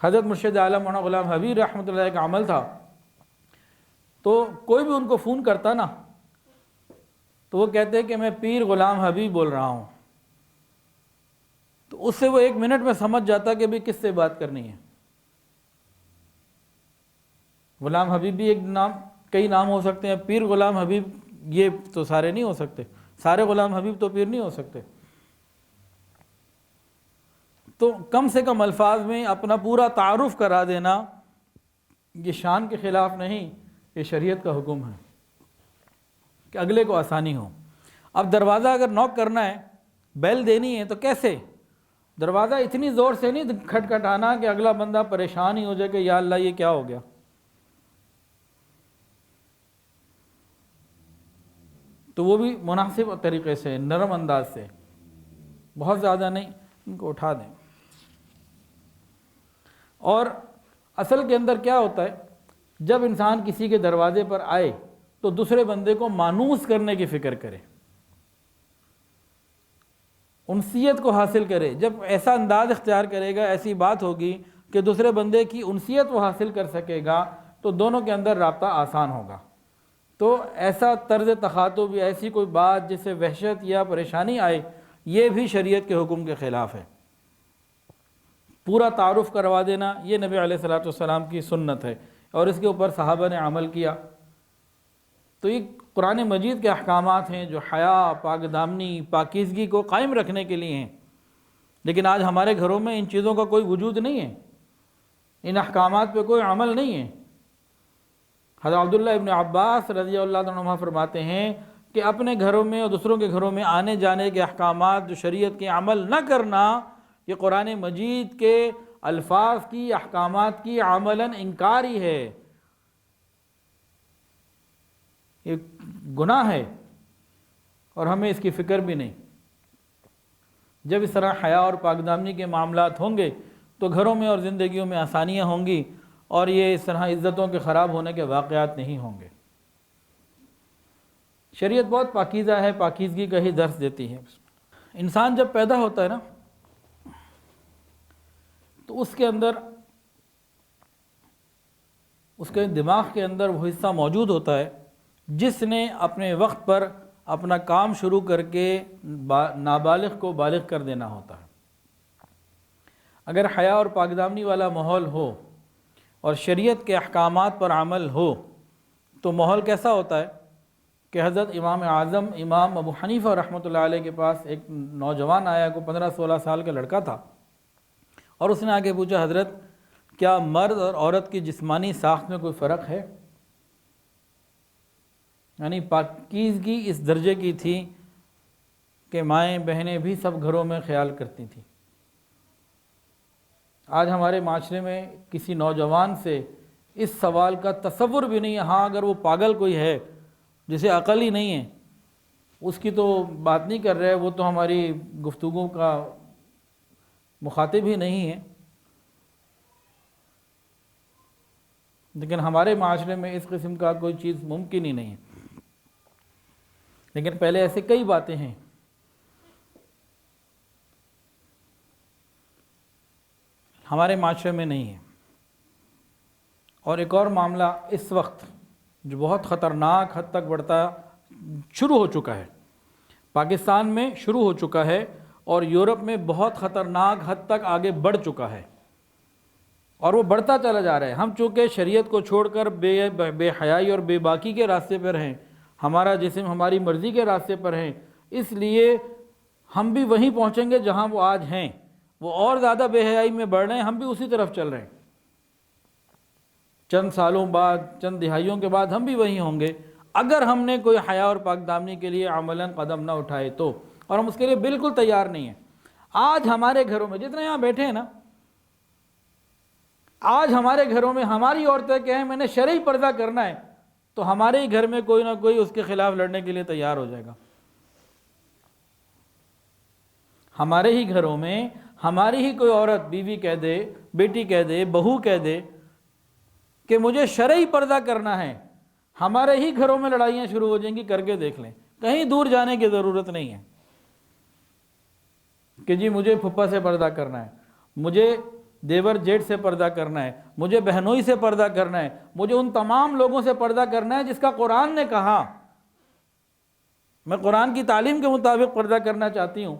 حضرت مرشد عالم مولانا غلام حبیب رحمۃ اللہ کا عمل تھا، تو کوئی بھی ان کو فون کرتا نا تو وہ کہتے کہ میں پیر غلام حبیب بول رہا ہوں، تو اس سے وہ 1 منٹ میں سمجھ جاتا کہ بھی کس سے بات کرنی ہے۔ غلام حبیب بھی ایک نام، کئی نام ہو سکتے ہیں، پیر غلام حبیب یہ تو سارے نہیں ہو سکتے، سارے غلام حبیب تو پیر نہیں ہو سکتے۔ تو کم سے کم الفاظ میں اپنا پورا تعارف کرا دینا یہ شان کے خلاف نہیں، یہ شریعت کا حکم ہے کہ اگلے کو آسانی ہو۔ اب دروازہ اگر نوک کرنا ہے، بیل دینی ہے، تو کیسے؟ دروازہ اتنی زور سے نہیں کھٹکھٹانا کہ اگلا بندہ پریشان ہی ہو جائے کہ یا اللہ یہ کیا ہو گیا۔ تو وہ بھی مناسب طریقے سے، نرم انداز سے، بہت زیادہ نہیں، ان کو اٹھا دیں۔ اور اصل کے اندر کیا ہوتا ہے، جب انسان کسی کے دروازے پر آئے تو دوسرے بندے کو مانوس کرنے کی فکر کرے، انسیت کو حاصل کرے۔ جب ایسا انداز اختیار کرے گا، ایسی بات ہوگی کہ دوسرے بندے کی انسیت وہ حاصل کر سکے گا، تو دونوں کے اندر رابطہ آسان ہوگا۔ تو ایسا طرز تخاطب یا ایسی کوئی بات جس سے وحشت یا پریشانی آئے، یہ بھی شریعت کے حکم کے خلاف ہے۔ پورا تعارف کروا دینا یہ نبی علیہ الصلوۃ والسلام کی سنت ہے، اور اس کے اوپر صحابہ نے عمل کیا۔ تو یہ قرآن مجید کے احکامات ہیں جو حیا، پاک دامنی، پاکیزگی کو قائم رکھنے کے لیے ہیں، لیکن آج ہمارے گھروں میں ان چیزوں کا کوئی وجود نہیں ہے، ان احکامات پہ کوئی عمل نہیں ہے۔ حضرت عبداللہ ابن عباس رضی اللہ عنہ فرماتے ہیں کہ اپنے گھروں میں اور دوسروں کے گھروں میں آنے جانے کے احکامات جو شریعت کے عمل نہ کرنا، یہ قرآن مجید کے الفاظ کی، احکامات کی عملاً انکار ہی ہے، یہ گناہ ہے، اور ہمیں اس کی فکر بھی نہیں۔ جب اس طرح حیا اور پاک دامنی کے معاملات ہوں گے تو گھروں میں اور زندگیوں میں آسانیاں ہوں گی، اور یہ اس طرح عزتوں کے خراب ہونے کے واقعات نہیں ہوں گے۔ شریعت بہت پاکیزہ ہے، پاکیزگی کا ہی درس دیتی ہے۔ انسان جب پیدا ہوتا ہے نا تو اس کے اندر، اس کے دماغ کے اندر وہ حصہ موجود ہوتا ہے جس نے اپنے وقت پر اپنا کام شروع کر کے نابالغ کو بالغ کر دینا ہوتا ہے۔ اگر حیا اور پاک دامنی والا ماحول ہو اور شریعت کے احکامات پر عمل ہو تو ماحول کیسا ہوتا ہے کہ حضرت امام اعظم امام ابو حنیفہ رحمۃ اللہ علیہ کے پاس ایک نوجوان آیا، کو 15-16 سال کا لڑکا تھا، اور اس نے آ کے پوچھا حضرت کیا مرد اور عورت کی جسمانی ساخت میں کوئی فرق ہے؟ یعنی پاکیزگی اس درجے کی تھی کہ مائیں بہنیں بھی سب گھروں میں خیال کرتی تھیں۔ آج ہمارے معاشرے میں کسی نوجوان سے اس سوال کا تصور بھی نہیں ہے، ہاں اگر وہ پاگل کوئی ہے جسے عقل ہی نہیں ہے اس کی تو بات نہیں کر رہے، وہ تو ہماری گفتگو کا مخاطب ہی نہیں ہے۔ لیکن ہمارے معاشرے میں اس قسم کا کوئی چیز ممکن ہی نہیں ہے۔ لیکن پہلے ایسے کئی باتیں ہیں۔ ہمارے معاشرے میں نہیں ہے۔ اور ایک اور معاملہ اس وقت جو بہت خطرناک حد تک بڑھتا شروع ہو چکا ہے، پاکستان میں شروع ہو چکا ہے اور یورپ میں بہت خطرناک حد تک آگے بڑھ چکا ہے، اور وہ بڑھتا چلا جا رہا ہے۔ ہم چونکہ شریعت کو چھوڑ کر بے حیائی اور بے باکی کے راستے پر ہیں، ہمارا جسم ہماری مرضی کے راستے پر ہیں، اس لیے ہم بھی وہیں پہنچیں گے جہاں وہ آج ہیں۔ وہ اور زیادہ بے حیائی میں بڑھ رہے ہیں، ہم بھی اسی طرف چل رہے ہیں۔ چند سالوں بعد، چند دہائیوں کے بعد ہم بھی وہیں ہوں گے اگر ہم نے کوئی حیا اور پاک دامنی کے لیے عملاً قدم نہ اٹھائے تو، اور ہم اس کے لیے بالکل تیار نہیں ہیں۔ آج ہمارے گھروں میں جتنے یہاں بیٹھے ہیں نا، آج ہمارے گھروں میں ہماری عورتیں کہیں میں نے شرعی پردہ کرنا ہے، تو ہمارے ہی گھر میں کوئی نہ کوئی اس کے خلاف لڑنے کے لیے تیار ہو جائے گا۔ ہمارے ہی گھروں میں ہماری ہی کوئی عورت، بیوی کہہ دے، بیٹی کہہ دے، بہو کہہ دے کہ مجھے شرعی پردہ کرنا ہے، ہمارے ہی گھروں میں لڑائیاں شروع ہو جائیں گی۔ کر کے دیکھ لیں، کہیں دور جانے کی ضرورت نہیں ہے کہ جی مجھے پھپھا سے پردہ کرنا ہے، مجھے دیور جیٹ سے پردہ کرنا ہے، مجھے بہنوئی سے پردہ کرنا ہے، مجھے ان تمام لوگوں سے پردہ کرنا ہے جس کا قرآن نے کہا۔ میں قرآن کی تعلیم کے مطابق پردہ کرنا چاہتی ہوں۔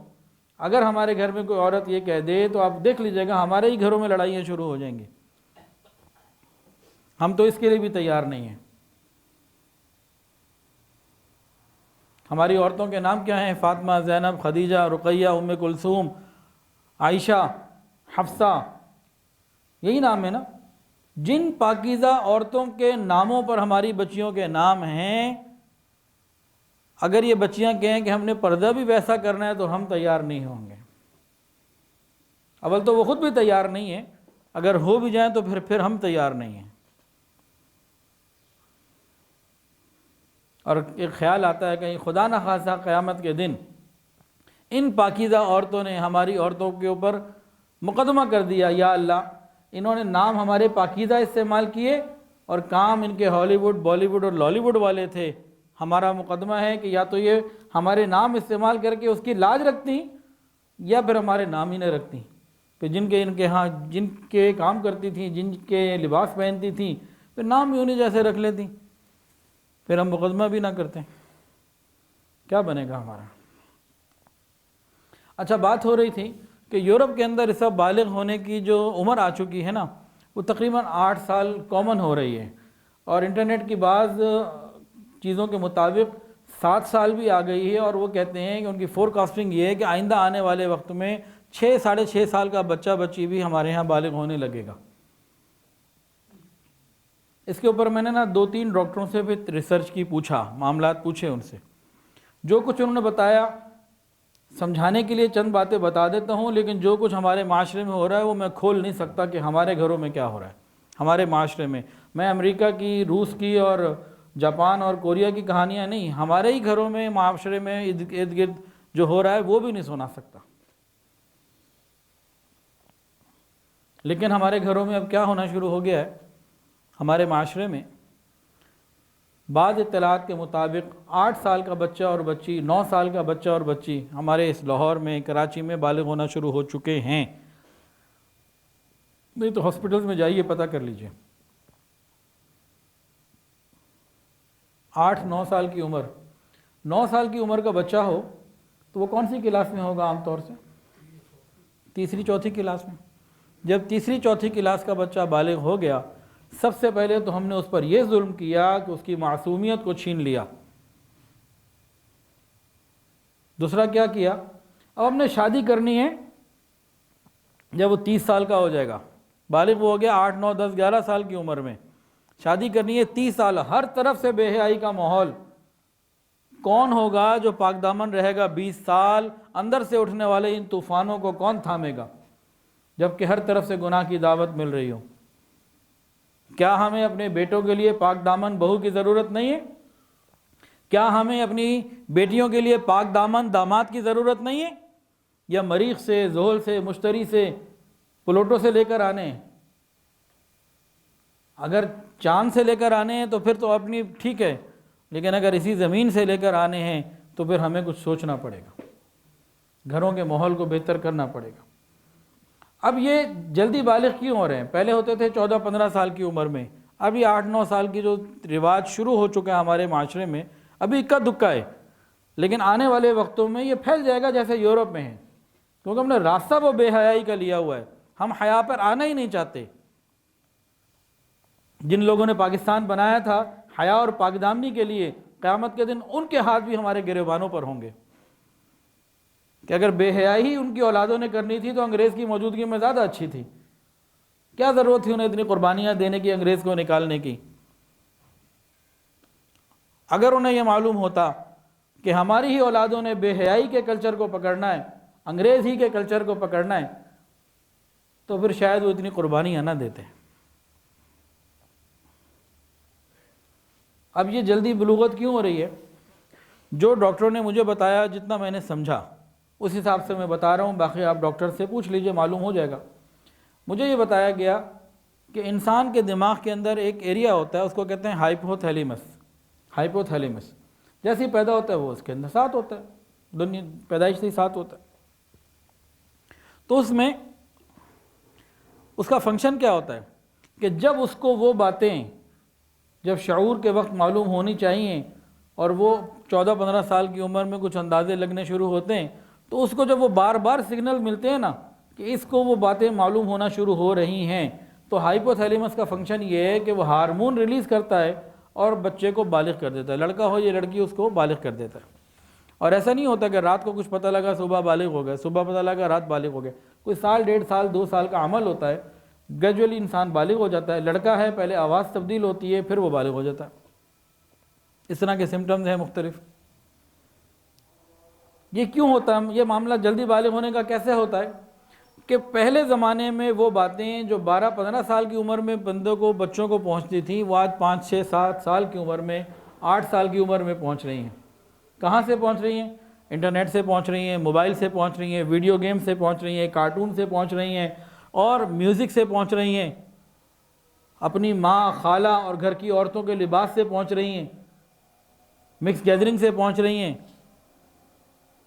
اگر ہمارے گھر میں کوئی عورت یہ کہہ دے تو آپ دیکھ لیجئے گا ہمارے ہی گھروں میں لڑائیاں شروع ہو جائیں گی۔ ہم تو اس کے لیے بھی تیار نہیں ہیں۔ ہماری عورتوں کے نام کیا ہیں؟ فاطمہ، زینب، خدیجہ، رقیہ، ام کلثوم، عائشہ، حفصہ، یہی نام ہے نا۔ جن پاکیزہ عورتوں کے ناموں پر ہماری بچیوں کے نام ہیں، اگر یہ بچیاں کہیں کہ ہم نے پردہ بھی ویسا کرنا ہے تو ہم تیار نہیں ہوں گے۔ اول تو وہ خود بھی تیار نہیں ہیں، اگر ہو بھی جائیں تو پھر ہم تیار نہیں ہیں۔ اور ایک خیال آتا ہے کہ خدا نہ خواستہ قیامت کے دن ان پاکیزہ عورتوں نے ہماری عورتوں کے اوپر مقدمہ کر دیا، یا اللہ انہوں نے نام ہمارے پاکیزہ استعمال کیے اور کام ان کے ہالی ووڈ، بالی ووڈ اور لالی ووڈ والے تھے۔ ہمارا مقدمہ ہے کہ یا تو یہ ہمارے نام استعمال کر کے اس کی لاج رکھتی یا پھر ہمارے نام ہی نہ رکھتی، پھر ان کے ہاں جن کے کام کرتی تھیں، جن کے لباس پہنتی تھیں، پھر نام بھی انہیں جیسے رکھ لیتی، پھر ہم مقدمہ بھی نہ کرتے۔ کیا بنے گا ہمارا؟ اچھا، بات ہو رہی تھی کہ یورپ کے اندر اس وقت بالغ ہونے کی جو عمر آ چکی ہے نا، وہ تقریباً 8 سال کامن ہو رہی ہے، اور انٹرنیٹ کی بعض چیزوں کے مطابق 7 سال بھی آ گئی ہے، اور وہ کہتے ہیں کہ ان کی فور کاسٹنگ یہ ہے کہ آئندہ آنے والے وقت میں 6-6.5 سال کا بچہ بچی بھی ہمارے ہاں بالغ ہونے لگے گا۔ اس کے اوپر میں نے 2-3 ڈاکٹروں سے بھی ریسرچ کی، پوچھا، معاملات پوچھے ان سے، جو کچھ انہوں نے بتایا سمجھانے کے لیے چند باتیں بتا دیتا ہوں، لیکن جو کچھ ہمارے معاشرے میں ہو رہا ہے وہ میں کھول نہیں سکتا کہ ہمارے گھروں میں کیا ہو رہا ہے ہمارے معاشرے میں۔ میں امریکہ کی، روس کی اور جاپان اور کوریا کی کہانیاں نہیں، ہمارے ہی گھروں میں، معاشرے میں ارد گرد جو ہو رہا ہے وہ بھی نہیں سنا سکتا۔ لیکن ہمارے گھروں میں اب کیا ہونا شروع ہو گیا ہے، ہمارے معاشرے میں بعض اطلاعات کے مطابق 8 سال کا بچہ اور بچی، 9 سال کا بچہ اور بچی ہمارے اس لاہور میں، کراچی میں بالغ ہونا شروع ہو چکے ہیں۔ نہیں تو ہاسپٹلز میں جائیے، پتہ کر لیجئے۔ 8-9 سال کی عمر، 9 سال کی عمر کا بچہ ہو تو وہ کون سی کلاس میں ہوگا عام طور سے؟ تیسری چوتھی کلاس میں۔ جب تیسری چوتھی کلاس کا بچہ بالغ ہو گیا، سب سے پہلے تو ہم نے اس پر یہ ظلم کیا کہ اس کی معصومیت کو چھین لیا۔ دوسرا کیا کیا؟ اب ہم نے شادی کرنی ہے جب وہ 30 سال کا ہو جائے گا، بالغ ہو گیا 8, 9, 10, 11 سال کی عمر میں، شادی کرنی ہے 30 سال، ہر طرف سے بے حیائی کا ماحول۔ کون ہوگا جو پاک دامن رہے گا 20 سال؟ اندر سے اٹھنے والے ان طوفانوں کو کون تھامے گا جبکہ ہر طرف سے گناہ کی دعوت مل رہی ہو؟ کیا ہمیں اپنے بیٹوں کے لیے پاک دامن بہو کی ضرورت نہیں ہے؟ کیا ہمیں اپنی بیٹیوں کے لیے پاک دامن داماد کی ضرورت نہیں ہے؟ یا مریخ سے، زحل سے، مشتری سے، پلوٹو سے لے کر آنے ہیں؟ اگر چاند سے لے کر آنے ہیں تو پھر تو اپنی ٹھیک ہے، لیکن اگر اسی زمین سے لے کر آنے ہیں تو پھر ہمیں کچھ سوچنا پڑے گا، گھروں کے ماحول کو بہتر کرنا پڑے گا۔ اب یہ جلدی بالغ کیوں ہو رہے ہیں؟ پہلے ہوتے تھے 14-15 سال کی عمر میں، ابھی 8-9 سال کی جو رواج شروع ہو چکا ہے ہمارے معاشرے میں، ابھی اکا دکا ہے، لیکن آنے والے وقتوں میں یہ پھیل جائے گا جیسے یورپ میں ہے، کیونکہ ہم نے راستہ وہ بے حیائی کا لیا ہوا ہے، ہم حیا پر آنا ہی نہیں چاہتے۔ جن لوگوں نے پاکستان بنایا تھا حیا اور پاک دامنی کے لیے، قیامت کے دن ان کے ہاتھ بھی ہمارے گریبانوں پر ہوں گے، کہ اگر بے حیائی ہی ان کی اولادوں نے کرنی تھی تو انگریز کی موجودگی میں زیادہ اچھی تھی، کیا ضرورت تھی انہیں اتنی قربانیاں دینے کی، انگریز کو نکالنے کی؟ اگر انہیں یہ معلوم ہوتا کہ ہماری ہی اولادوں نے بے حیائی کے کلچر کو پکڑنا ہے، انگریز ہی کے کلچر کو پکڑنا ہے، تو پھر شاید وہ اتنی قربانیاں نہ دیتے۔ اب یہ جلدی بلوغت کیوں ہو رہی ہے؟ جو ڈاکٹروں نے مجھے بتایا، جتنا میں نے سمجھا اس حساب سے میں بتا رہا ہوں، باقی آپ ڈاکٹر سے پوچھ لیجئے، معلوم ہو جائے گا۔ مجھے یہ بتایا گیا کہ انسان کے دماغ کے اندر ایک ایریا ہوتا ہے، اس کو کہتے ہیں ہائپوتھیلیمس۔ ہائپوتھیلیمس جیسے ہی پیدا ہوتا ہے وہ اس کے اندر ساتھ ہوتا ہے، دنیا پیدائش سے ہی ساتھ ہوتا ہے۔ تو اس میں اس کا فنکشن کیا ہوتا ہے کہ جب اس کو وہ باتیں جب شعور کے وقت معلوم ہونی چاہیے، اور وہ 14-15 سال کی عمر میں کچھ اندازے لگنے شروع ہوتے ہیں، تو اس کو جب وہ بار بار سگنل ملتے ہیں نا کہ اس کو وہ باتیں معلوم ہونا شروع ہو رہی ہیں، تو ہائپوتھیلیمس کا فنکشن یہ ہے کہ وہ ہارمون ریلیز کرتا ہے اور بچے کو بالغ کر دیتا ہے، لڑکا ہو یا لڑکی اس کو بالغ کر دیتا ہے۔ اور ایسا نہیں ہوتا کہ رات کو کچھ پتہ لگا صبح بالغ ہو گئے، صبح پتہ لگا رات بالغ ہو گئے، کوئی سال، 1.5 سال، 2 سال کا عمل ہوتا ہے، گریجولی انسان بالغ ہو جاتا ہے۔ لڑکا ہے پہلے آواز تبدیل ہوتی ہے، پھر وہ بالغ ہو جاتا ہے۔ اس طرح کے سمٹمز ہیں مختلف۔ یہ کیوں ہوتا ہے؟ یہ معاملہ جلدی بالغ ہونے کا کیسے ہوتا ہے کہ پہلے زمانے میں وہ باتیں جو 12-15 سال کی عمر میں بندوں کو، بچوں کو پہنچتی تھیں، وہ آج 5، 6، 7 سال کی عمر میں، 8 سال کی عمر میں پہنچ رہی ہیں۔ کہاں سے پہنچ رہی ہیں؟ انٹرنیٹ سے پہنچ رہی ہیں، موبائل سے پہنچ رہی ہیں، ویڈیو گیم سے پہنچ رہی ہیں، کارٹون سے پہنچ رہی ہیں، اور میوزک سے پہنچ رہی ہیں، اپنی ماں، خالہ اور گھر کی عورتوں کے لباس سے پہنچ رہی ہیں، مکس گیدرنگ سے پہنچ رہی ہیں،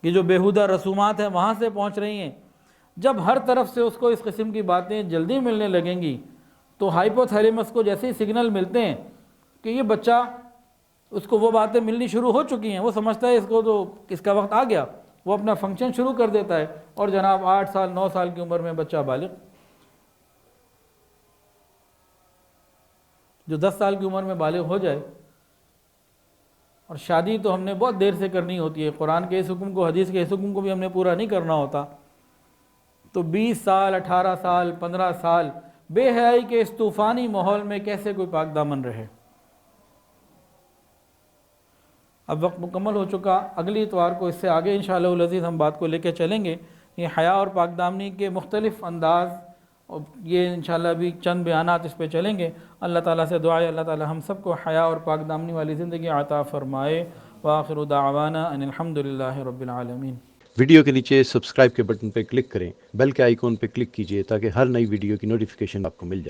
یہ جو بیہودہ رسومات ہیں وہاں سے پہنچ رہی ہیں۔ جب ہر طرف سے اس کو اس قسم کی باتیں جلدی ملنے لگیں گی تو ہائپوتھیلیمس کو جیسے ہی سگنل ملتے ہیں کہ یہ بچہ، اس کو وہ باتیں ملنی شروع ہو چکی ہیں، وہ سمجھتا ہے اس کو تو اس کا وقت آ گیا، وہ اپنا فنکشن شروع کر دیتا ہے، اور جناب 8 سال 9 سال کی عمر میں بچہ بالغ۔ جو 10 سال کی عمر میں بالغ ہو جائے، اور شادی تو ہم نے بہت دیر سے کرنی ہوتی ہے، قرآن کے اس حکم کو، حدیث کے اس حکم کو بھی ہم نے پورا نہیں کرنا ہوتا، تو 20 سال 18 سال 15 سال بے حیائی کے اس طوفانی ماحول میں کیسے کوئی پاک دامن رہے؟ اب وقت مکمل ہو چکا، اگلی اتوار کو اس سے آگے انشاءاللہ العزیز ہم بات کو لے کے چلیں گے، یہ حیا اور پاک دامنی کے مختلف انداز، اور یہ انشاءاللہ بھی چند بیانات اس پہ چلیں گے۔ اللہ تعالیٰ سے دعا ہے اللہ تعالیٰ ہم سب کو حیا اور پاک دامنی والی زندگی عطا فرمائے۔ وآخر دعوانا ان الحمدللہ رب العالمین۔ ویڈیو کے نیچے سبسکرائب کے بٹن پہ کلک کریں، بیل کے آئیکن پہ کلک کیجئے تاکہ ہر نئی ویڈیو کی نوٹیفیکیشن آپ کو مل جائے۔